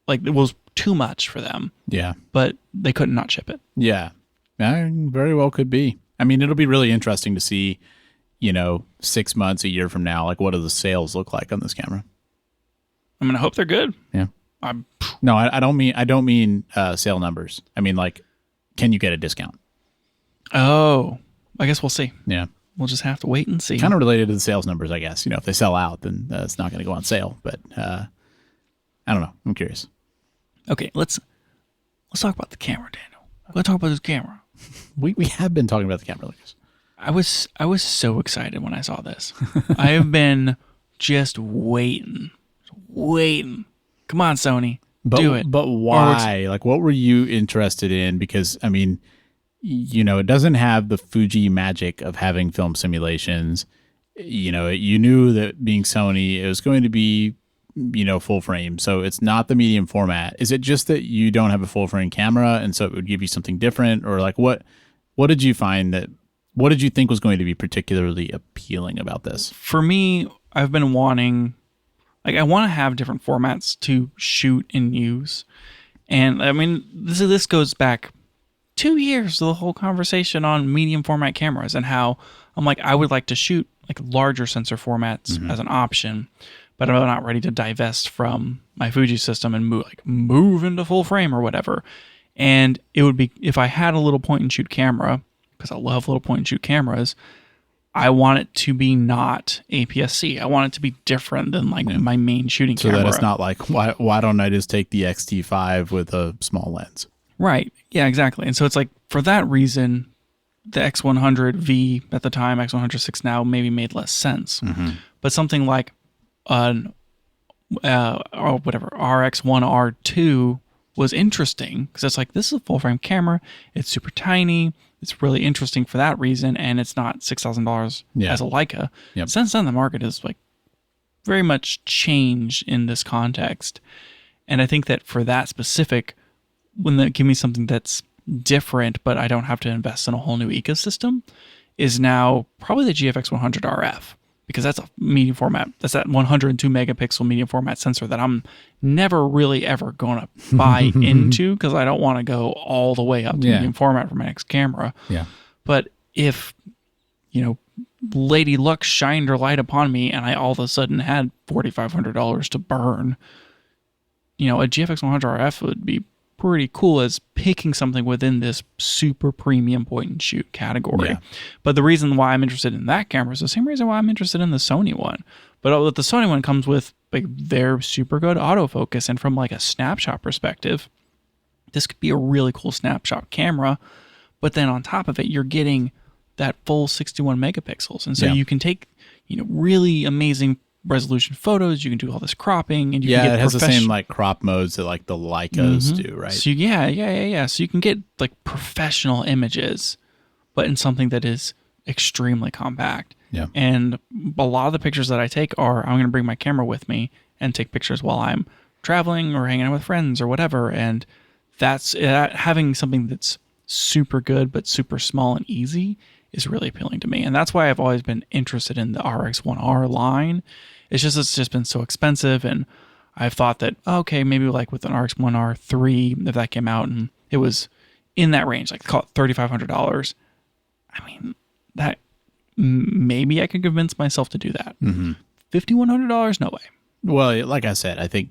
like it was too much for them. Yeah. But they couldn't not ship it. Yeah. Very well could be. I mean, it'll be really interesting to see, 6 months, a year from now, like what do the sales look like on this camera? I'm going to hope they're good. Yeah. No, I don't mean sale numbers. I mean, like, can you get a discount? Oh, I guess we'll see. Yeah. We'll just have to wait and see. Kind of related to the sales numbers, I guess. If they sell out, then it's not going to go on sale. But I don't know. I'm curious. Okay, let's talk about the camera, Daniel. Let's talk about this camera. We have been talking about the camera, Lucas. I was so excited when I saw this. I have been just waiting. Come on, Sony, do it. But why? Like, what were you interested in? Because I mean, it doesn't have the Fuji magic of having film simulations. You knew that being Sony, it was going to be, full frame. So it's not the medium format. Is it just that you don't have a full frame camera, and so it would give you something different, or like what did you find that? What did you think was going to be particularly appealing about this? For me, I've been wanting, I want to have different formats to shoot and use, and I mean this goes back 2 years to the whole conversation on medium format cameras and how I'm like, I would like to shoot like larger sensor formats as an option, but I'm not ready to divest from my Fuji system and move into full frame or whatever. And it would be, if I had a little point and shoot camera, because I love little point and shoot cameras, I want it to be not APS-C. I want it to be different than my main shooting camera. So that it's not like, why don't I just take the X-T5 with a small lens? Right. Yeah, exactly. And so it's like, for that reason, the X100V at the time, X106 now, maybe made less sense. But something like an RX1R II was interesting because it's like, this is a full frame camera. It's super tiny. It's really interesting for that reason, and it's not $6,000 as a Leica. Yep. Since then, the market is like very much changed in this context. And I think that for that specific, when they give me something that's different, but I don't have to invest in a whole new ecosystem, is now probably the GFX100 RF, because that's a medium format. That's that 102 megapixel medium format sensor that I'm never really ever going to buy into, because I don't want to go all the way up to medium format for my next camera. Yeah. But if, Lady Luck shined her light upon me and I all of a sudden had $4,500 to burn, a GFX100 RF would be pretty cool as picking something within this super premium point and shoot category. Yeah. But the reason why I'm interested in that camera is the same reason why I'm interested in the Sony one. But the Sony one comes with their super good autofocus, and from a snapshot perspective, this could be a really cool snapshot camera. But then on top of it, you're getting that full 61 megapixels, and so you can take really amazing resolution photos. You can do all this cropping, and you can get it has the same crop modes that the Leicas do, right? So yeah. So you can get professional images, but in something that is extremely compact. Yeah. And a lot of the pictures that I take I'm going to bring my camera with me and take pictures while I'm traveling or hanging out with friends or whatever. And that's having something that's super good but super small and easy is really appealing to me. And that's why I've always been interested in the RX1R line. It's just been so expensive, and I've thought that, okay, maybe like with an RX1R III, if that came out and it was in that range, like call it $3,500. I mean, that maybe I could convince myself to do that. $5,100, no way. Well, like I said, I think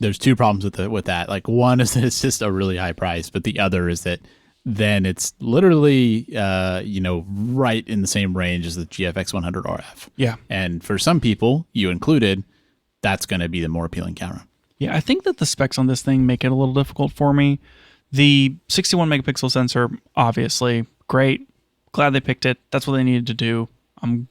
there's two problems with that. Like, one is that it's just a really high price, but the other is that then it's literally right in the same range as the GFX 100 RF. Yeah. And for some people, you included, that's going to be the more appealing camera. Yeah, I think that the specs on this thing make it a little difficult for me. The 61 megapixel sensor, obviously, great. Glad they picked it. That's what they needed to do.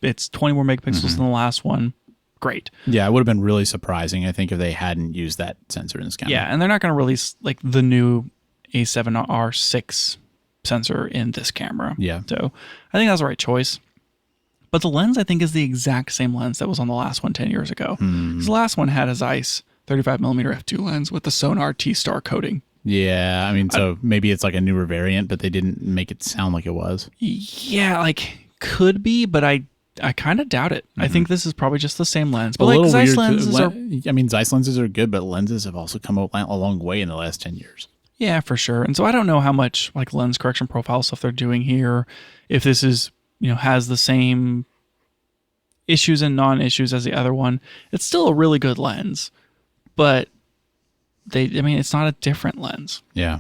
It's 20 more megapixels than the last one. Great. Yeah, it would have been really surprising, I think, if they hadn't used that sensor in this camera. Yeah, and they're not going to release like the new A7R6 sensor in this camera. Yeah. So I think that's the right choice. But the lens, I think, is the exact same lens that was on the last one 10 years ago. The last one had a Zeiss 35mm f2 lens with the Sonar T-Star coating. Yeah, I mean, so maybe it's like a newer variant, but they didn't make it sound like it was. Yeah, like could be, but I kind of doubt it. I think this is probably just the same lens. But like Zeiss lenses are... I mean, Zeiss lenses are good, but lenses have also come a long way in the last 10 years. Yeah, for sure. And so I don't know how much like lens correction profile stuff they're doing here. If this is, has the same issues and non-issues as the other one. It's still a really good lens, but it's not a different lens. Yeah.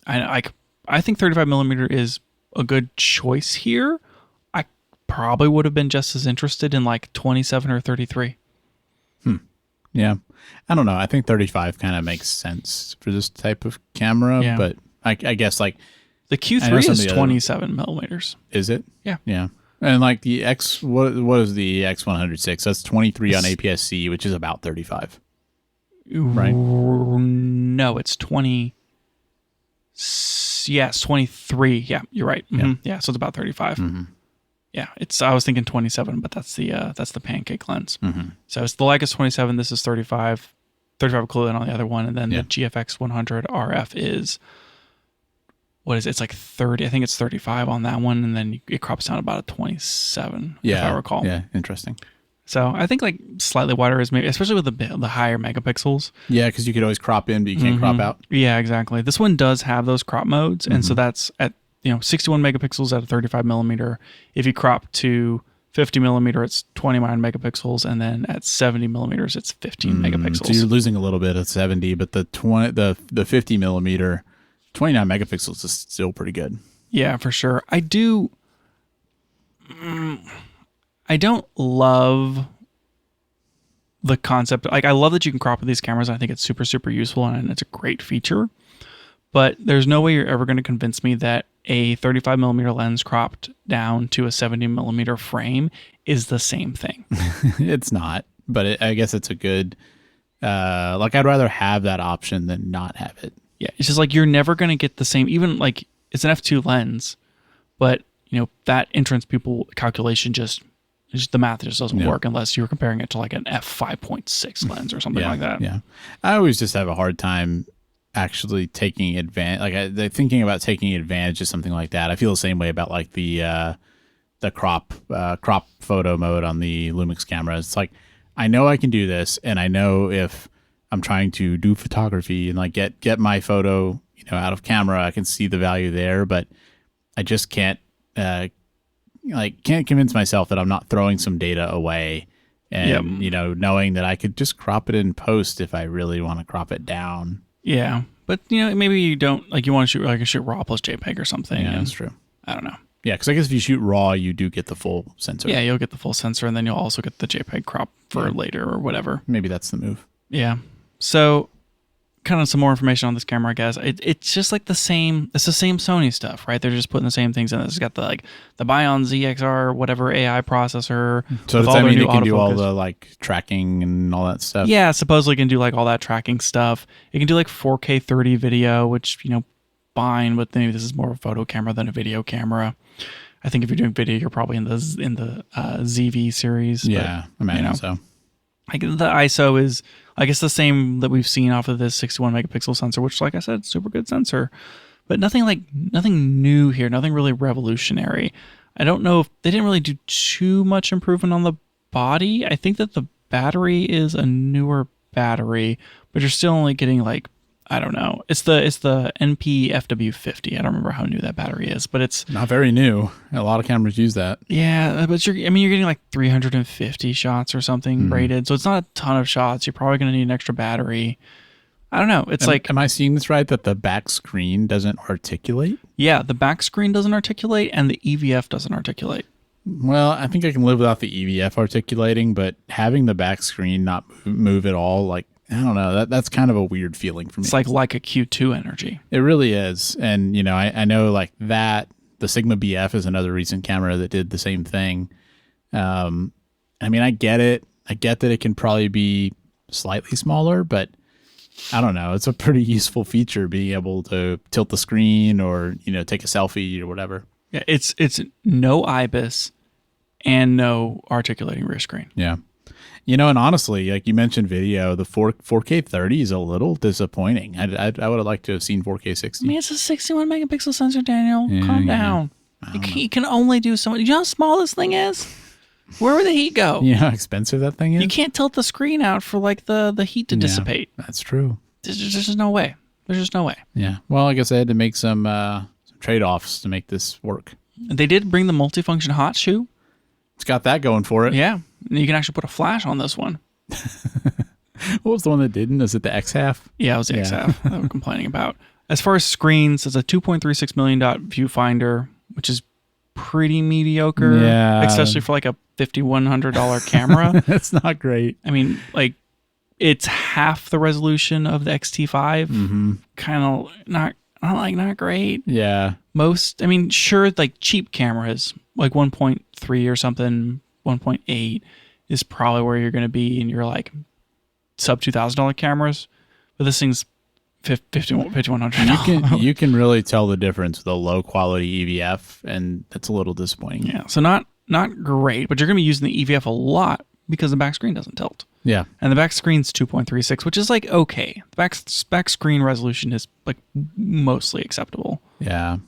I think 35mm is a good choice here. I probably would have been just as interested in like 27 or 33. Yeah. I don't know. I think 35 kind of makes sense for this type of camera, but I guess like the Q3 is 27 millimeters. Is it? Yeah. Yeah. And like the what is the X106? That's 23 on APS-C, which is about 35. Right? No, it's 20. Yes, 23. Yeah, you're right. Yeah, so it's about 35. Yeah, I was thinking 27, but that's the pancake lens. So it's the Leica's 27. This is 35. 35 equivalent on the other one, and then the GFX 100 RF is what is it? It's like 30. I think it's 35 on that one, and then it crops down about a 27. If I recall. Yeah, interesting. So I think like slightly wider is maybe, especially with the higher megapixels. Yeah, because you could always crop in, but you can't crop out. Yeah, exactly. This one does have those crop modes, and so that's at 61 megapixels at a 35 millimeter. If you crop to 50 millimeter, it's 29 megapixels, and then at 70 millimeters, it's 15 megapixels. So you're losing a little bit at 70, but the 50 millimeter, 29 megapixels is still pretty good. Yeah, for sure. I don't love the concept. Like, I love that you can crop with these cameras. I think it's super, super useful, and it's a great feature. But there's no way you're ever going to convince me that a 35 millimeter lens cropped down to a 70 millimeter frame is the same thing. It's not, but I guess it's a good, I'd rather have that option than not have it. Yeah. It's just like, you're never going to get the same, even like it's an f2 lens, but that entrance pupil calculation just the math just doesn't work unless you're comparing it to like an f5.6 lens or something like that. Yeah. I always just have a hard time actually taking advantage, thinking about taking advantage of something like that. I feel the same way about like the crop photo mode on the Lumix camera. It's like, I know I can do this, and I know if I'm trying to do photography and like get my photo out of camera, I can see the value there, but I just can't convince myself that I'm not throwing some data away, and knowing that I could just crop it in post if I really want to crop it down. Yeah, but maybe you don't you want to shoot RAW plus JPEG or something. Yeah, that's true. I don't know. Yeah, because I guess if you shoot RAW, you do get the full sensor. Yeah, you'll get the full sensor, and then you'll also get the JPEG crop for later or whatever. Maybe that's the move. Yeah. So, kind of some more information on this camera, I guess. It's just like the same. It's the same Sony stuff, right? They're just putting the same things in. It's got the Bion ZXR whatever AI processor. So does that mean it can do all the tracking and all that stuff? Yeah, supposedly it can do all that tracking stuff. It can do 4K 30 video, which fine, but maybe this is more of a photo camera than a video camera. I think if you're doing video, you're probably in the ZV series. Yeah, I imagine so. The ISO is, I guess, the same that we've seen off of this 61 megapixel sensor, which, like I said, super good sensor, but nothing new here, nothing really revolutionary. I don't know if they didn't really do too much improvement on the body. I think that the battery is a newer battery, but you're still only getting like, I don't know. It's the NP-FW50. I don't remember how new that battery is, but it's not very new. A lot of cameras use that. Yeah, but you're getting like 350 shots or something rated. So it's not a ton of shots. You're probably going to need an extra battery. I don't know. It's am I seeing this right that the back screen doesn't articulate? Yeah, the back screen doesn't articulate and the EVF doesn't articulate. Well, I think I can live without the EVF articulating, but having the back screen not move at all, like, I don't know. That's kind of a weird feeling for me. It's like a Q2 energy. It really is. And, I know like that, the Sigma BF is another recent camera that did the same thing. I get it. I get that it can probably be slightly smaller, but I don't know. It's a pretty useful feature, being able to tilt the screen or, take a selfie or whatever. Yeah, it's no IBIS and no articulating rear screen. Yeah. And honestly, like you mentioned video, the 4K 30 is a little disappointing. I would have liked to have seen 4K 60. It's a 61 megapixel sensor, Daniel. Calm down. You can only do so much. You know how small this thing is? Where would the heat go? You know how expensive that thing is? You can't tilt the screen out for like the heat to dissipate. That's true. There's just no way. There's just no way. Yeah. Well, I guess I had to make some trade-offs to make this work. They did bring the multifunction hot shoe. It's got that going for it. Yeah. You can actually put a flash on this one. What was the one that didn't? Is it the X half? Yeah, it was the X half that we're complaining about. As far as screens, it's a 2.36 million dot viewfinder, which is pretty mediocre. Yeah. Especially for like a $5,100 camera. That's not great. Like it's half the resolution of the XT5. Mm-hmm. Kind of not great. Yeah. Sure, like cheap cameras, like 1.3 or something, 1.8 is probably where you're going to be in your like sub $2,000 cameras. But this thing's $5,100. You can really tell the difference with a low quality EVF, and that's a little disappointing. Yeah. So not great, but you're going to be using the EVF a lot because the back screen doesn't tilt. Yeah. And the back screen's 2.36, which is like okay. The back screen resolution is like mostly acceptable. Yeah.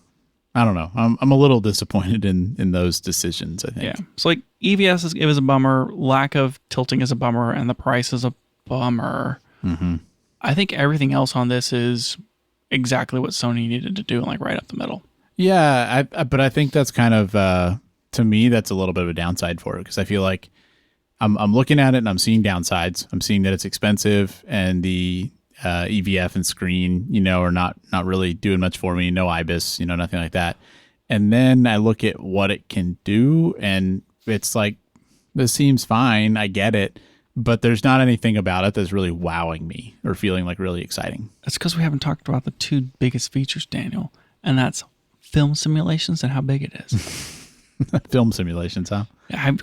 I don't know. I'm a little disappointed in those decisions, I think. Yeah. So like EVS it was a bummer. Lack of tilting is a bummer, and the price is a bummer. Mm-hmm. I think everything else on this is exactly what Sony needed to do, and like right up the middle. Yeah, but I think that's kind of to me that's a little bit of a downside for it, because I feel like I'm looking at it and I'm seeing downsides. I'm seeing that it's expensive and the EVF and screen, are not really doing much for me. No IBIS, nothing like that. And then I look at what it can do, and it's like, this seems fine. I get it, but there's not anything about it that's really wowing me or feeling like really exciting. That's because we haven't talked about the two biggest features, Daniel, and that's film simulations and how big it is. Film simulations, huh?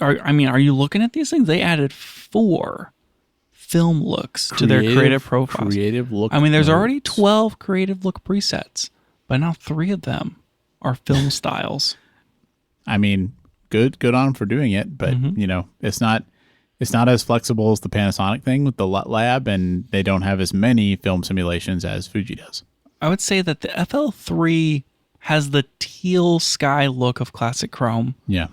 Are you looking at these things? They added 4 film looks to their creative profiles. Creative look. There's already 12 creative look presets, but now 3 of them are film styles. Good on them for doing it, but it's not as flexible as the Panasonic thing with the LUT Lab, and they don't have as many film simulations as Fuji does. I would say that the FL3 has the teal sky look of classic chrome. Yeah.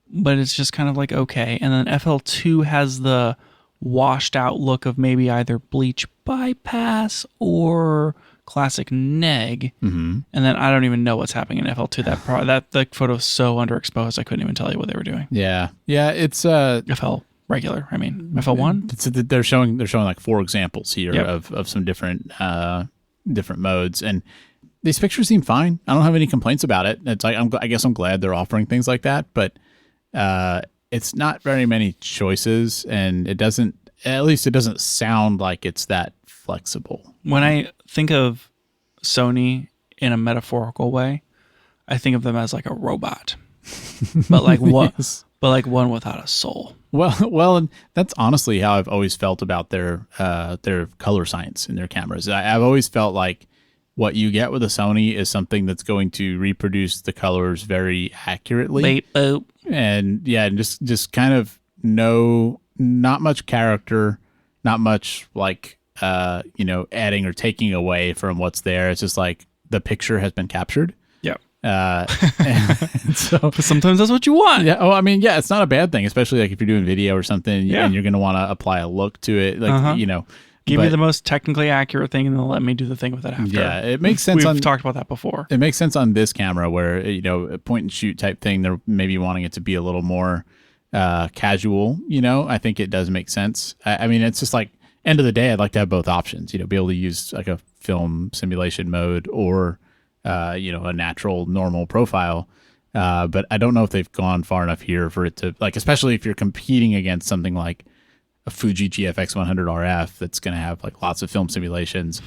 But it's just kind of like okay. And then FL2 has the washed out look of maybe either bleach bypass or classic neg. Mm-hmm. And then I don't even know what's happening in FL2. That photo is so underexposed I couldn't even tell you what they were doing. Yeah. Yeah, it's FL regular. FL1. They're showing like 4 examples here Yep. of some different modes, and these pictures seem fine. I don't have any complaints about it. It's like I guess I'm glad they're offering things like that, but it's not very many choices, and it doesn't sound like it's that flexible. When I think of Sony in a metaphorical way, I think of them as like a robot, but like what? Yes. But like one without a soul. Well, and that's honestly how I've always felt about their color science in their cameras. I've always felt like what you get with a Sony is something that's going to reproduce the colors very accurately. Beep, boop. And just kind of not much character, not much like adding or taking away from what's there. It's just like the picture has been captured. Yeah. And so But sometimes that's what you want. yeah, oh, I mean, yeah, it's not a bad thing, especially like if you're doing video or something, Yeah. and you're going to want to apply a look to it, like Give me but- the most technically accurate thing, and then let me do the thing with it after. Yeah, it makes sense. We've talked about that before. It makes sense on this camera where a point and shoot type thing. They're maybe wanting it to be a little more casual. I think it does make sense. I mean, it's just like end of the day, I'd like to have both options. Be able to use like a film simulation mode or a natural normal profile. But I don't know if they've gone far enough here for it to like, especially if you're competing against something like a Fuji GFX100 RF that's going to have like lots of film simulations.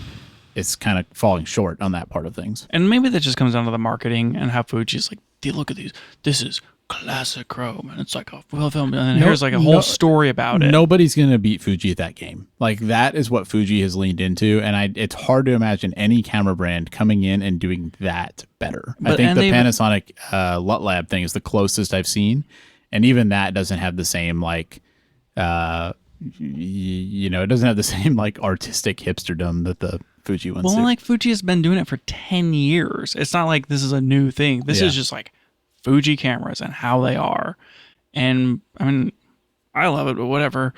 It's kind of falling short on that part of things. And maybe that just comes down to the marketing and how Fuji's like, dude, look at these. This is classic chrome, and it's like a full film, and here's like a whole story about it. Nobody's going to beat Fuji at that game. Like that is what Fuji has leaned into, and it's hard to imagine any camera brand coming in and doing that better. I think the Panasonic LUT Lab thing is the closest I've seen, and even that doesn't have the same like it doesn't have the same like artistic hipsterdom that the Fuji ones do. Well, like Fuji has been doing it for 10 years. It's not like this is a new thing. This is just like Fuji cameras and how they are. And I mean, I love it, but whatever.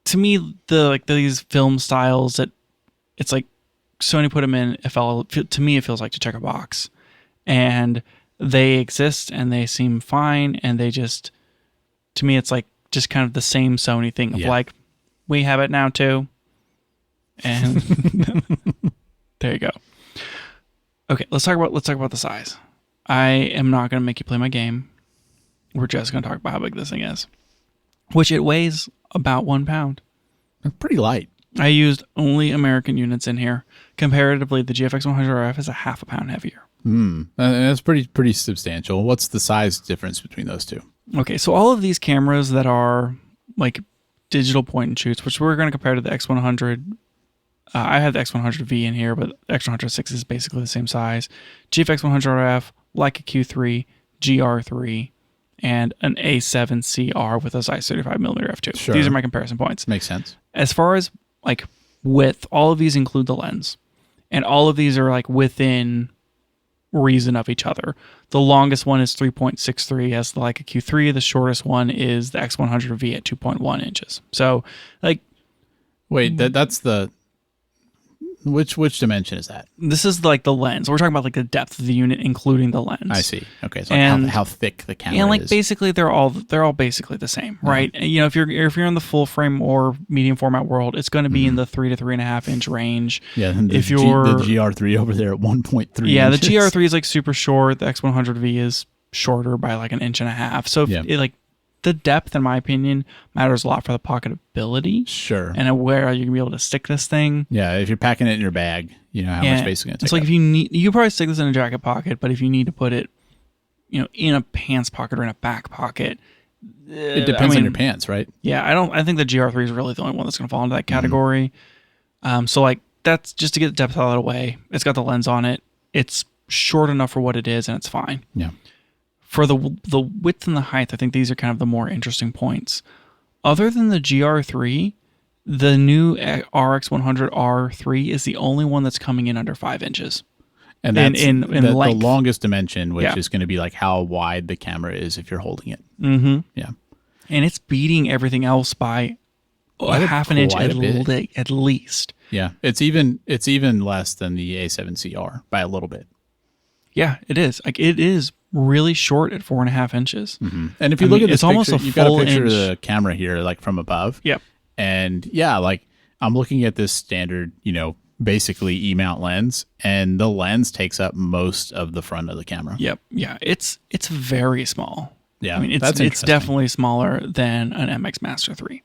To me, these film styles that it's like Sony put them in, to me, it feels like to check a box. And they exist and they seem fine. And they just, to me, it's like just kind of the same Sony thing of like, we have it now too. And there you go. Okay, let's talk about the size. I am not going to make you play my game. We're just going to talk about how big this thing is, which it weighs about 1 pound. It's pretty light. I used only American units in here. Comparatively, the GFX100 RF is a half a pound heavier. That's pretty substantial. What's the size difference between those two? Okay, so all of these cameras that are like digital point and shoots, which we're going to compare to the X100. I have the X100V in here, but the X100 is basically the same size. GFX100 RF, Leica Q3, GR3, and an A7CR with a size 35mm f2. Sure. These are my comparison points. Makes sense. As far as like width, all of these include the lens, and all of these are like within reason of each other. The longest one is 3.63 as the Leica Q3. The shortest one is the X100V at 2.1 inches. So like, wait, that's the which dimension is that? This is like the lens. We're talking about like the depth of the unit, including the lens. I see. Okay, so like how thick the camera is. And like basically they're all basically the same, right? If you're in the full frame or medium format world, it's going to be in the 3 to 3.5 inch range. Yeah. If you're the GR3 over there at 1.3. Yeah, inches. the GR3 is like super short. The X100V is shorter by like 1.5 inches. So the depth, in my opinion, matters a lot for the pocketability. Sure. And where you're gonna be able to stick this thing. Yeah, if you're packing it in your bag, how much space is going to take. It's like up. if you could probably stick this in a jacket pocket, but if you need to put it, in a pants pocket or in a back pocket, it depends on your pants, right? Yeah, I think the GR3 is really the only one that's gonna fall into that category. So like that's just to get the depth out of the way. It's got the lens on it. It's short enough for what it is, and it's fine. Yeah. For the width and the height, I think these are kind of the more interesting points. Other than the GR3, the new RX100 III is the only one that's coming in under 5 inches. And that's in the length. longest dimension, which is going to be like how wide the camera is if you're holding it. Mm-hmm. Yeah. And it's beating everything else by half an inch at least. Yeah. It's even less than the A7CR by a little bit. Yeah, it is. Like it is really short at 4.5 inches. Mm-hmm. And if you look at this it's almost picture, a you've got a full picture inch. of the camera here, like from above. Yep. And yeah, like I'm looking at this standard, basically E-mount lens, and the lens takes up most of the front of the camera. Yep. Yeah. It's very small. Yeah. I mean, it's definitely smaller than an MX Master 3.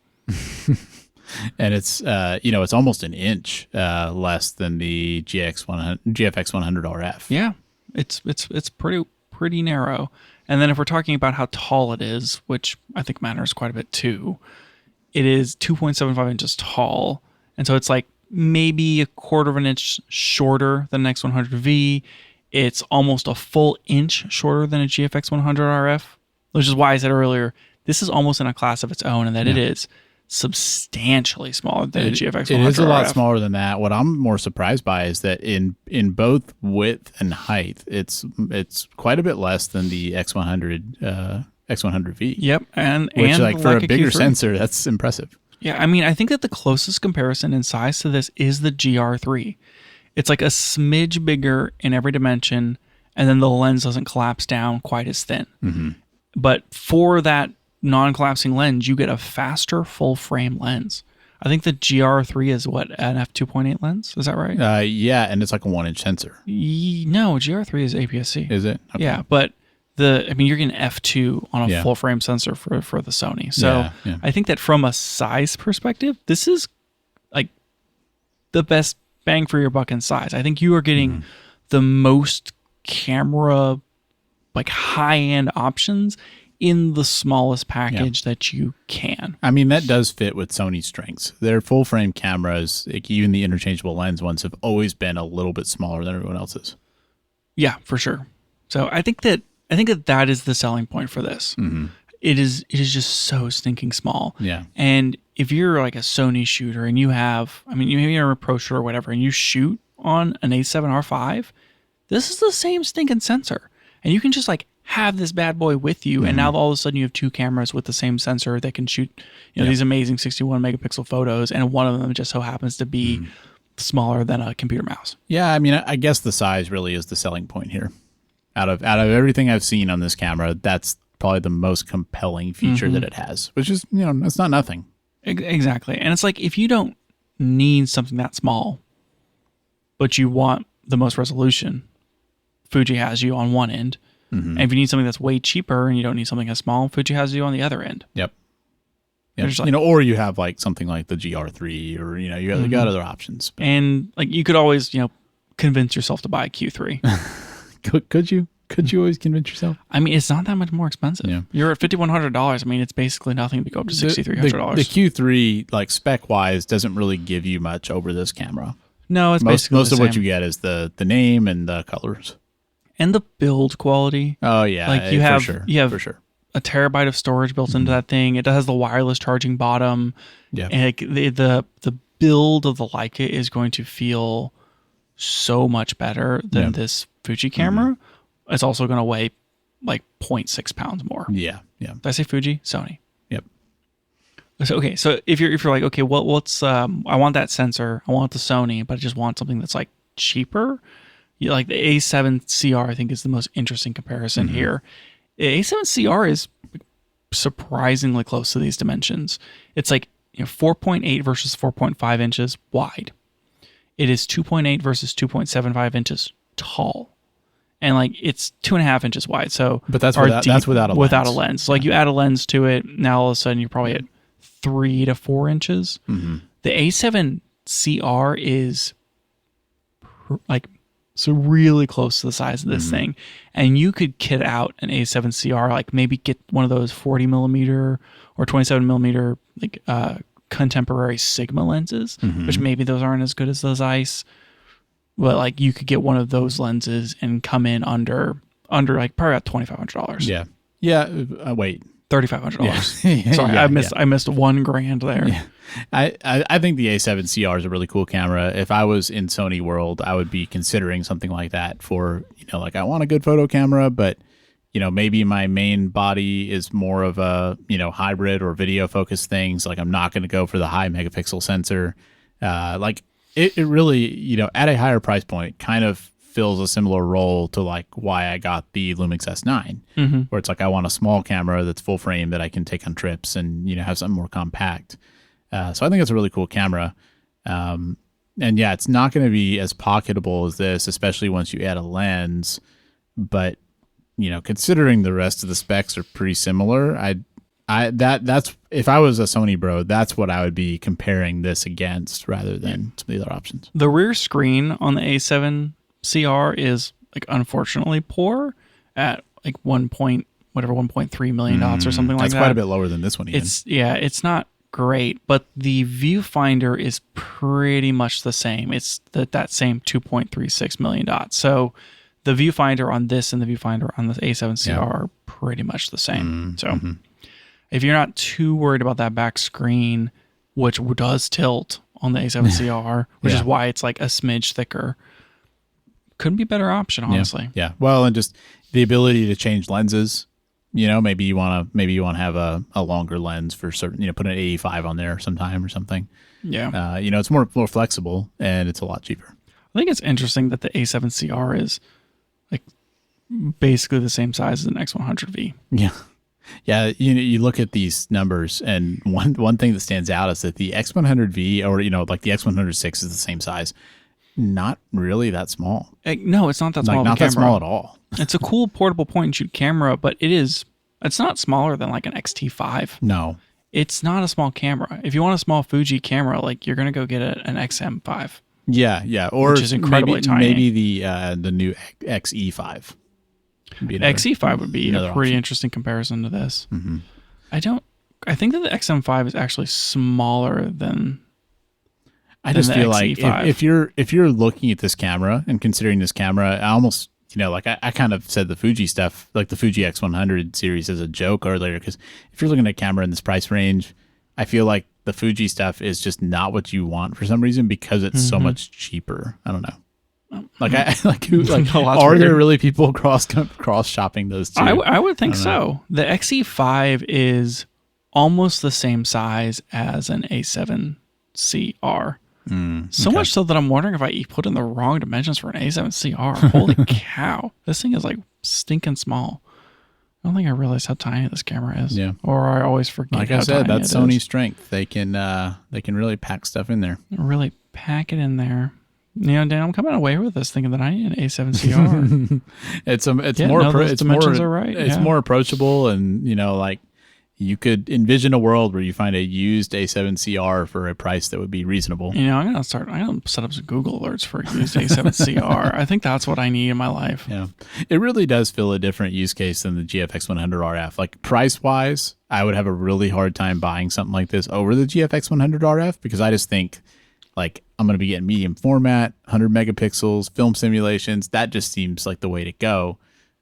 And it's it's almost an inch less than the GFX100 RF. Yeah. It's pretty narrow. And then if we're talking about how tall it is, which I think matters quite a bit too, it is 2.75 inches tall. And so it's like maybe 1/4 inch shorter than the X100V. It's almost a full inch shorter than a GFX100 RF, which is why I said earlier, this is almost in a class of its own, and that it is substantially smaller than a GFX 100. It is a lot RF. smaller than that. What I'm more surprised by is that in both width and height, it's quite a bit less than the X100 X100V. Yep, and like for a bigger Q3. sensor, that's impressive. Yeah, I mean, I think that the closest comparison in size to this is the GR3. It's like a smidge bigger in every dimension, and then the lens doesn't collapse down quite as thin. Mm-hmm. But for that non-collapsing lens, you get a faster full-frame lens. I think the GR3 is what, an f2.8 lens? Is that right? Yeah, and it's like a 1-inch sensor. No, GR3 is APS-C. Is it? Okay. Yeah, but you're getting f2 on a full-frame sensor for the Sony. So I think that from a size perspective, this is like the best bang for your buck in size. I think you are getting the most camera, like high-end options in the smallest package that you can. I mean, that does fit with Sony's strengths. Their full frame cameras, like even the interchangeable lens ones, have always been a little bit smaller than everyone else's. Yeah, for sure. So I think that is the selling point for this. Mm-hmm. It is just so stinking small. Yeah. And if you're like a Sony shooter and you have, I mean, maybe you're a pro shooter or whatever, and you shoot on an A7R5, this is the same stinking sensor. And you can just like have this bad boy with you, and now all of a sudden you have two cameras with the same sensor that can shoot these amazing 61 megapixel photos, and one of them just so happens to be smaller than a computer mouse. Yeah, I mean, I guess the size really is the selling point here. Out of everything I've seen on this camera, that's probably the most compelling feature that it has, which is, it's not nothing. Exactly. And it's like, if you don't need something that small, but you want the most resolution, Fuji has you on one end. And if you need something that's way cheaper and you don't need something as small, Fuji has you on the other end. Yep. Like, or you have like something like the GR3, or you got other options. And like you could always convince yourself to buy a Q3. Could you? Could you always convince yourself? I mean, it's not that much more expensive. Yeah. You're at $5,100. I mean, it's basically nothing to go up to $6,300. The Q3, like spec wise, doesn't really give you much over this camera. No, it's basically most of what you get is the name and the colors. And the build quality. Oh yeah, like you have a terabyte of storage built into that thing. It has the wireless charging bottom. Yeah, and like the build of the Leica is going to feel so much better than this Fuji camera. It's also going to weigh like 0.6 pounds more. Yeah. Did I say Fuji? Sony. Yep. So, okay, so if you're like, okay, well, what's I want that sensor, I want the Sony, but I just want something that's like cheaper. Like the A7CR, I think, is the most interesting comparison here. The A7CR is surprisingly close to these dimensions. It's like 4.8 versus 4.5 inches wide. It is 2.8 versus 2.75 inches tall, and like it's 2.5 inches wide. So, but that's without a lens. So, like you add a lens to it, now all of a sudden you're probably at 3 to 4 inches. The A7CR is like so really close to the size of this thing, and you could kit out an A7CR, like maybe get one of those 40 millimeter or 27 millimeter like contemporary Sigma lenses, which maybe those aren't as good as those Zeiss, but like you could get one of those lenses and come in under like probably about $2,500. Wait, $3,500. Sorry, I missed $1,000 there. Yeah. I think the A7CR is a really cool camera. If I was in Sony world, I would be considering something like that for, like I want a good photo camera, but maybe my main body is more of a, hybrid or video focused things. Like I'm not going to go for the high megapixel sensor. Like it really, at a higher price point kind of fills a similar role to like why I got the Lumix S9, where it's like I want a small camera that's full frame that I can take on trips and have something more compact. So I think it's a really cool camera, and yeah, it's not going to be as pocketable as this, especially once you add a lens. But considering the rest of the specs are pretty similar, that's if I was a Sony bro, that's what I would be comparing this against rather than some of the other options. The rear screen on the A7CR is like unfortunately poor at like 1.3 million dots or something like that. That's quite a bit lower than this one. It's not great, but the viewfinder is pretty much the same. It's that same 2.36 million dots. So the viewfinder on this and the viewfinder on the A7CR are pretty much the same. if you're not too worried about that back screen, which does tilt on the A7CR, which is why it's like a smidge thicker, couldn't be a better option, honestly. Yeah. Well, and just the ability to change lenses. Maybe you want to have a longer lens for certain. Put an 85 on there sometime or something. Yeah. It's more flexible and it's a lot cheaper. I think it's interesting that the A7CR is like basically the same size as an X100V. Yeah. Yeah, you look at these numbers, and one thing that stands out is that the X100V, or like the X106, is the same size. Not really that small. No, it's not that small. Not that small at all. It's a cool portable point and shoot camera, but it's not smaller than like an XT5. No, it's not a small camera. If you want a small Fuji camera, like you're gonna go get an XM5. Yeah, or which is incredibly tiny. Maybe the new XE5. XE5 would be a pretty interesting comparison to this. Mm-hmm. I think that the XM5 is actually smaller than. I just feel like if you're looking at this camera and considering this camera, I almost I kind of said the Fuji stuff, like the Fuji X100 series, as a joke earlier, because if you're looking at a camera in this price range, I feel like the Fuji stuff is just not what you want for some reason because it's so much cheaper. I don't know. Are there really people cross shopping those two? I would think so. The XE5 is almost the same size as an A7CR. So much so that I'm wondering if I put in the wrong dimensions for an A7CR. Holy cow. This thing is like stinking small. I don't think I realized how tiny this camera is. Yeah. Or I always forget. Like I said, that's Sony's strength. They can really pack stuff in there. Really pack it in there. Dan, I'm coming away with this thinking that I need an A7CR. It's more approachable, and you could envision a world where you find a used A7CR for a price that would be reasonable. I'm gonna set up some Google alerts for a used A7CR. I think that's what I need in my life. Yeah, it really does fill a different use case than the GFX100 RF. Like price wise, I would have a really hard time buying something like this over the GFX100 RF because I just think like I'm going to be getting medium format, 100 megapixels, film simulations. That just seems like the way to go.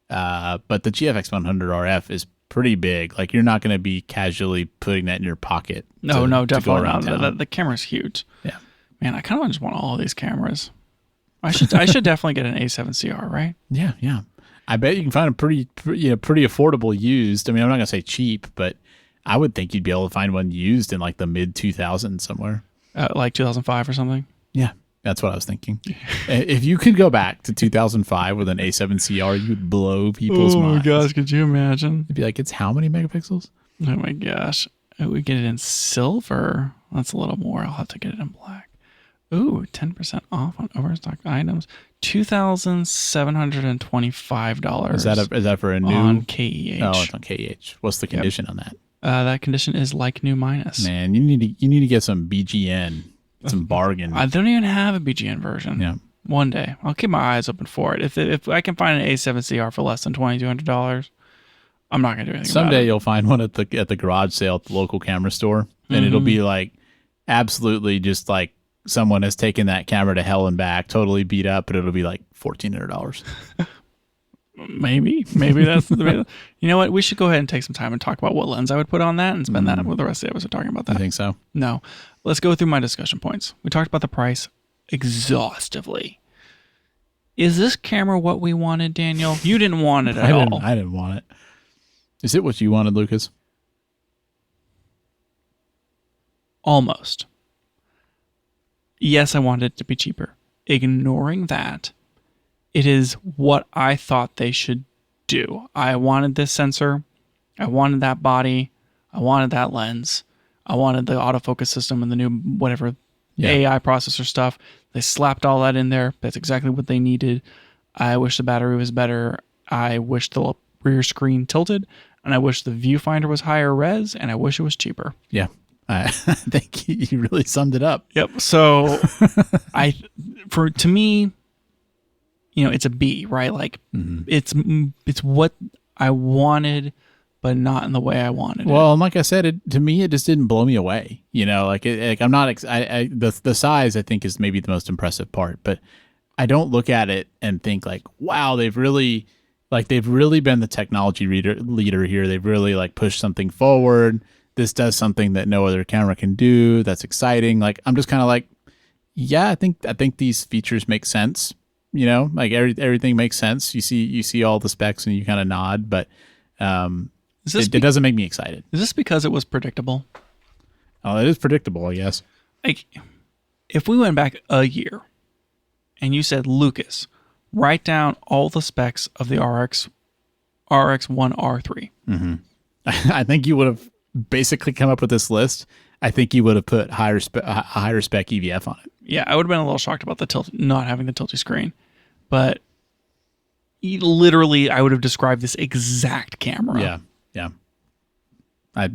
But the GFX100 RF is pretty big. Like you're not going to be casually putting that in your pocket. No, definitely not. The camera's huge. Yeah, man, I kind of just want all of these cameras. I should definitely get an A7CR, right? Yeah. I bet you can find a pretty affordable used. I mean, I'm not going to say cheap, but I would think you'd be able to find one used in like the mid 2000s somewhere. Like 2005 or something? Yeah, that's what I was thinking. If you could go back to 2005 with an A7CR, you would blow people's minds. Oh my gosh, could you imagine? It'd be like, it's how many megapixels? Oh my gosh. We get it in silver. That's a little more. I'll have to get it in black. Ooh, 10% off on overstock items. $2,725. Is that for a new? On KEH. Oh, it's on KEH. What's the condition on that? That condition is like new minus. Man, you need to get some BGN, some bargain. I don't even have a BGN version. Yeah. One day, I'll keep my eyes open for it. If I can find an A7CR for less than $2,200, I'm not gonna do anything. Someday about it. You'll find one at the garage sale at the local camera store, and it'll be like absolutely just like someone has taken that camera to hell and back, totally beat up, but it'll be like $1,400. Maybe that's the. You know what? We should go ahead and take some time and talk about what lens I would put on that, and spend that with the rest of the episode talking about that. I think so. No, let's go through my discussion points. We talked about the price exhaustively. Is this camera what we wanted, Daniel? You didn't want it at all. I didn't want it. Is it what you wanted, Lucas? Almost. Yes, I wanted it to be cheaper. Ignoring that, it is what I thought they should do. I wanted this sensor. I wanted that body. I wanted that lens. I wanted the autofocus system and the new whatever AI processor stuff. They slapped all that in there. That's exactly what they needed. I wish the battery was better. I wish the rear screen tilted. And I wish the viewfinder was higher res. And I wish it was cheaper. Yeah. I think you really summed it up. Yep. So to me, it's a B, right? Like it's what I wanted, but not in the way I wanted. Well, and like I said, to me, it just didn't blow me away. I'm not. The size I think is maybe the most impressive part, but I don't look at it and think like, wow, they've really Like they've really been the technology leader here. They've really like pushed something forward. This does something that no other camera can do. That's exciting. Like I'm just kind of like, yeah, I think these features make sense. You know, like everything makes sense. You see all the specs and you kind of nod, but it doesn't make me excited. Is this because it was predictable? Oh, it is predictable, I guess. Like, if we went back a year and you said, Lucas, write down all the specs of the RX1R III. Mm-hmm. I think you would have basically come up with this list. I think you would have put higher spec EVF on it. Yeah, I would have been a little shocked about the not having the tilty screen, but literally, I would have described this exact camera. Yeah. I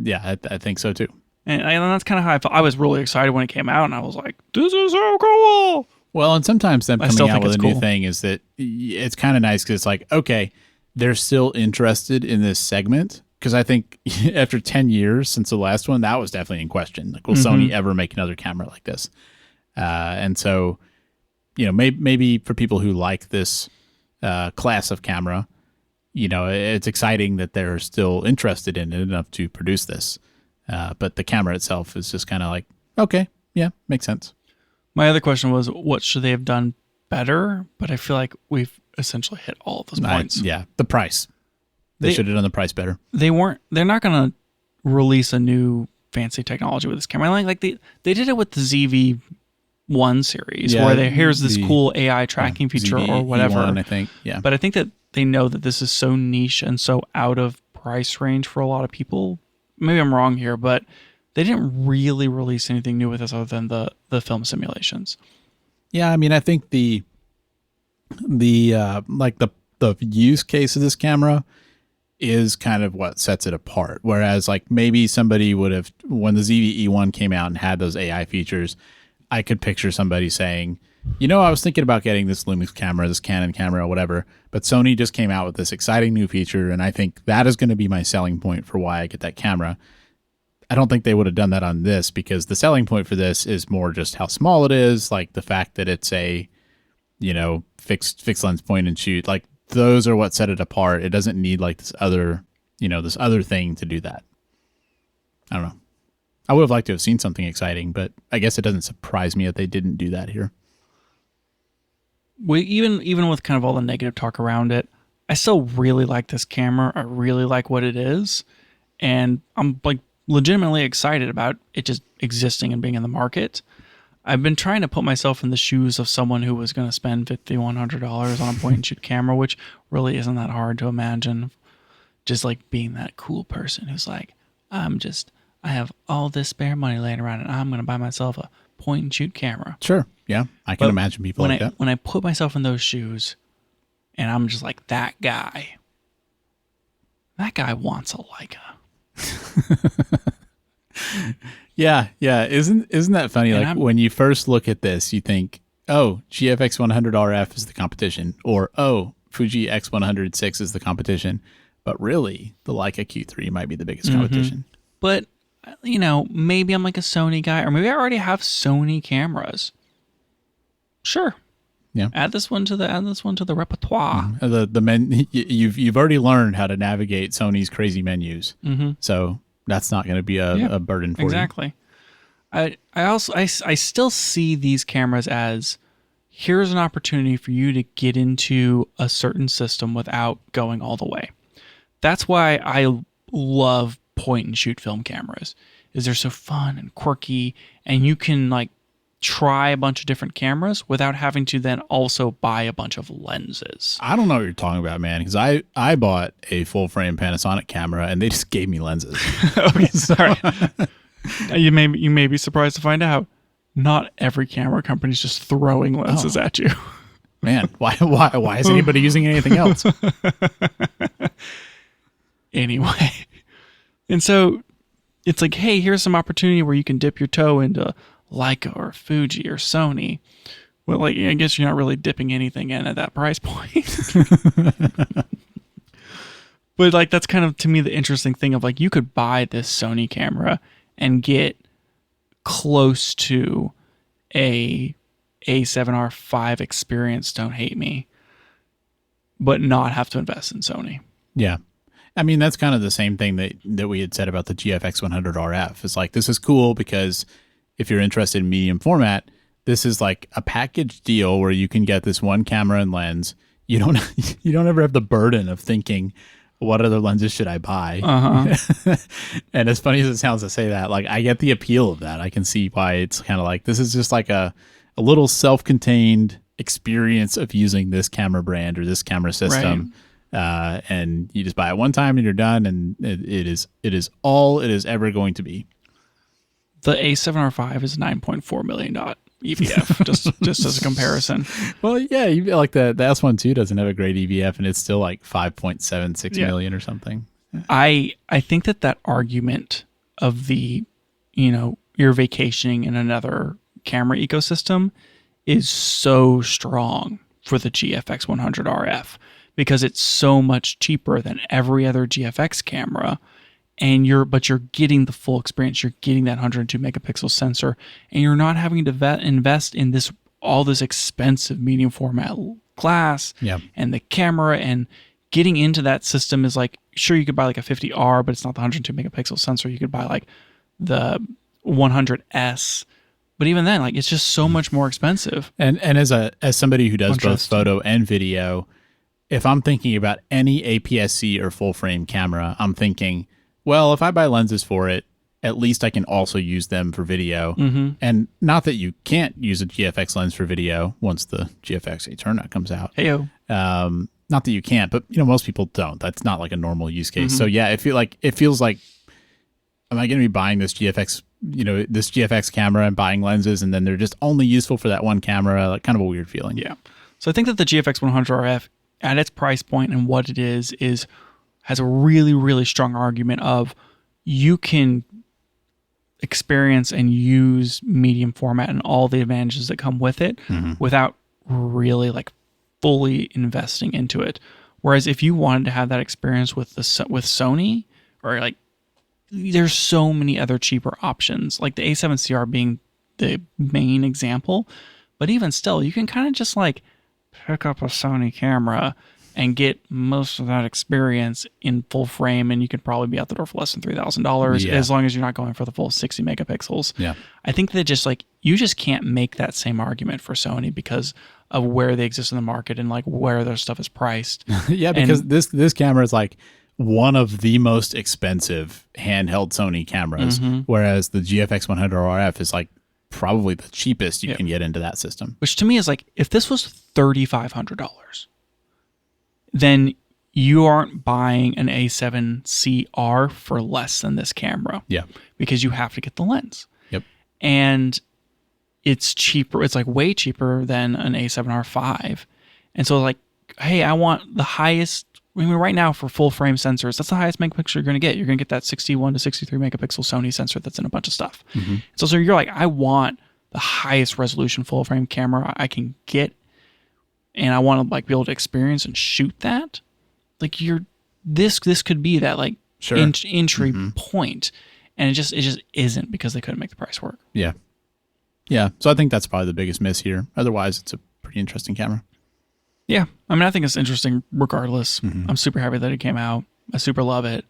think so too. And that's kind of how I felt. I was really excited when it came out, and I was like, "This is so cool!" Well, and sometimes them coming out with a new thing is that it's kind of nice because it's like, okay, they're still interested in this segment. Because I think after 10 years since the last one, that was definitely in question. Like, will Sony ever make another camera like this? And so, you know, maybe for people who like this class of camera, you know, it's exciting that they're still interested in it enough to produce this. But the camera itself is just kind of like, okay, yeah, makes sense. My other question was, what should they have done better? But I feel like we've essentially hit all of those points. Yeah, the price. They should have done the price better. They're not going to release a new fancy technology with this camera. Like they did it with the ZV-1 series, where here's this cool AI tracking feature or whatever. E1, I think, yeah. But I think that they know that this is so niche and so out of price range for a lot of people. Maybe I'm wrong here, but they didn't really release anything new with this other than the film simulations. Yeah, I mean, I think the use case of this camera is kind of what sets it apart. Whereas like maybe somebody would have, when the ZV-E1 came out and had those AI features, I could picture somebody saying, you know, I was thinking about getting this Lumix camera, this Canon camera, or whatever, but Sony just came out with this exciting new feature, and I think that is going to be my selling point for why I get that camera. I don't think they would have done that on this, because the selling point for this is more just how small it is, like the fact that it's a, you know, fixed lens point and shoot. Like those are what set it apart. It doesn't need like this other thing to do that. I don't know. I would have liked to have seen something exciting, but I guess it doesn't surprise me that they didn't do that here. Even with kind of all the negative talk around it, I still really like this camera. I really like what it is, and I'm like legitimately excited about it just existing and being in the market. I've been trying to put myself in the shoes of someone who was going to spend $5,100 on a point and shoot camera, which really isn't that hard to imagine. Just like being that cool person who's like, I have all this spare money laying around, and I'm going to buy myself a point and shoot camera. Sure. Yeah. I can imagine people like that. When I put myself in those shoes, and I'm just like, that guy wants a Leica. Yeah. Isn't that funny? Like when you first look at this, you think, oh, GFX 100 RF is the competition, or oh, Fuji X106 is the competition. But really, the Leica Q3 might be the biggest competition. But, you know, maybe I'm like a Sony guy, or maybe I already have Sony cameras. Sure. Yeah. Add this one to the repertoire. You've already learned how to navigate Sony's crazy menus. So that's not going to be a burden for you. Exactly. I still see these cameras as, here's an opportunity for you to get into a certain system without going all the way. That's why I love point and shoot film cameras, is they're so fun and quirky, and you can like try a bunch of different cameras without having to then also buy a bunch of lenses. I don't know what you're talking about, man, because I bought a full frame Panasonic camera and they just gave me lenses. Okay, sorry. You may be surprised to find out not every camera company is just throwing lenses at you. Man, why is anybody using anything else? Anyway. And so it's like, hey, here's some opportunity where you can dip your toe into Leica or Fuji or Sony. Well, like, I guess you're not really dipping anything in at that price point. But like, that's kind of, to me, the interesting thing of like, you could buy this Sony camera and get close to a A7R5 experience, don't hate me, but not have to invest in Sony. Yeah. I mean, that's kind of the same thing that we had said about the GFX100 RF. It's like, this is cool because if you're interested in medium format, this is like a package deal where you can get this one camera and lens. You don't ever have the burden of thinking, what other lenses should I buy? And as funny as it sounds to say that, like, I get the appeal of that. I can see why it's kind of like, this is just like a little self-contained experience of using this camera brand or this camera system. Right. And you just buy it one time and you're done. And it is all it is ever going to be. The A7R5 is $9.4 million EVF, just as a comparison. Well, yeah, like the S1 II doesn't have a great EVF, and it's still like 5.76 million or something. I think that argument of the, you're vacationing in another camera ecosystem is so strong for the GFX100 RF because it's so much cheaper than every other GFX camera. And you're getting the full experience. You're getting that 102 megapixel sensor, and you're not having to invest in all this expensive medium format glass and the camera. And getting into that system is like, sure, you could buy like a 50R, but it's not the 102 megapixel sensor. You could buy like the 100S, but even then, like, it's just so much more expensive. And as somebody who does both photo and video, if I'm thinking about any APS-C or full frame camera, I'm thinking, well, if I buy lenses for it, at least I can also use them for video. And not that you can't use a GFX lens for video once the GFX Eterna comes out. Heyo. Not that you can't, but most people don't. That's not like a normal use case. So yeah, it feels like, am I going to be buying this GFX, this GFX camera and buying lenses, and then they're just only useful for that one camera? Like, kind of a weird feeling. Yeah. So I think that the GFX100 RF at its price point and what it is has a really, really strong argument of you can experience and use medium format and all the advantages that come with it without really like fully investing into it. Whereas if you wanted to have that experience with Sony, or like, there's so many other cheaper options, like the A7CR being the main example. But even still, you can kind of just like pick up a Sony camera and get most of that experience in full frame, and you could probably be out the door for less than $3,000 as long as you're not going for the full 60 megapixels. Yeah, I think that just like, you just can't make that same argument for Sony because of where they exist in the market and like where their stuff is priced. Yeah, because this camera is like one of the most expensive handheld Sony cameras, whereas the GFX100 RF is like probably the cheapest you can get into that system. Which to me is like, if this was $3,500, then you aren't buying an A7CR for less than this camera. Yeah. Because you have to get the lens. Yep. And it's cheaper. It's like way cheaper than an A7R5. And so like, hey, I want the highest. I mean, right now for full frame sensors, that's the highest megapixel you're going to get. You're going to get that 61 to 63 megapixel Sony sensor that's in a bunch of stuff. So you're like, I want the highest resolution full frame camera I can get, and I want to like be able to experience and shoot that. Like, this could be that like entry point, and it just isn't because they couldn't make the price work. Yeah. Yeah. So I think that's probably the biggest miss here. Otherwise, it's a pretty interesting camera. Yeah. I mean, I think it's interesting regardless. I'm super happy that it came out. I super love it.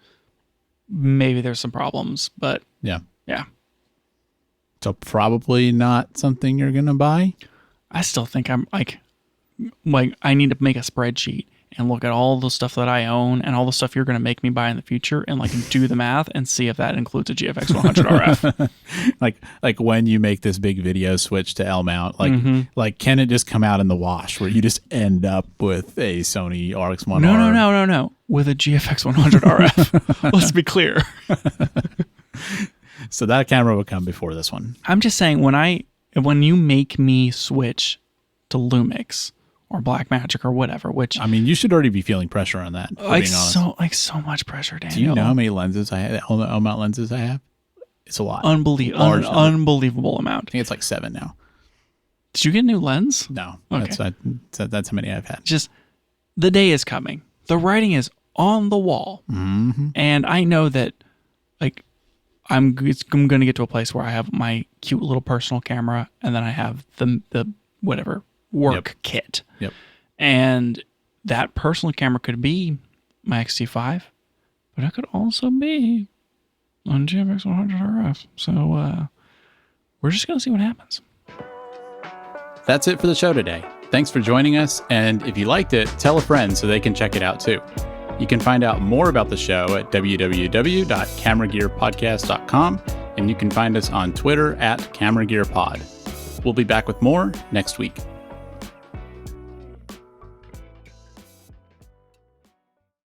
Maybe there's some problems, but yeah. So probably not something you're going to buy. I still think I'm like I need to make a spreadsheet and look at all the stuff that I own and all the stuff you're going to make me buy in the future, and like do the math and see if that includes a GFX100 RF. like when you make this big video switch to L mount, like can it just come out in the wash where you just end up with a Sony RX1R? No. With a GFX100 RF. Let's be clear. So that camera will come before this one. I'm just saying, when you make me switch to Lumix or Blackmagic or whatever, which I mean, you should already be feeling pressure on that. Like so much pressure, Daniel. Do you know how many lenses I have? L mount lenses I have? It's a lot. Unbelievable amount. I think it's like 7 now. Did you get a new lens? No. Okay. That's how many I've had. Just the day is coming. The writing is on the wall, and I know that like I'm going to get to a place where I have my cute little personal camera, and then I have the whatever work kit. Yep. And that personal camera could be my X-T5, but it could also be on GFX100 RF. So we're just going to see what happens. That's it for the show today. Thanks for joining us, and if you liked it, tell a friend so they can check it out too. You can find out more about the show at www.cameragearpodcast.com, and you can find us on Twitter at CameraGearPod. We'll be back with more next week.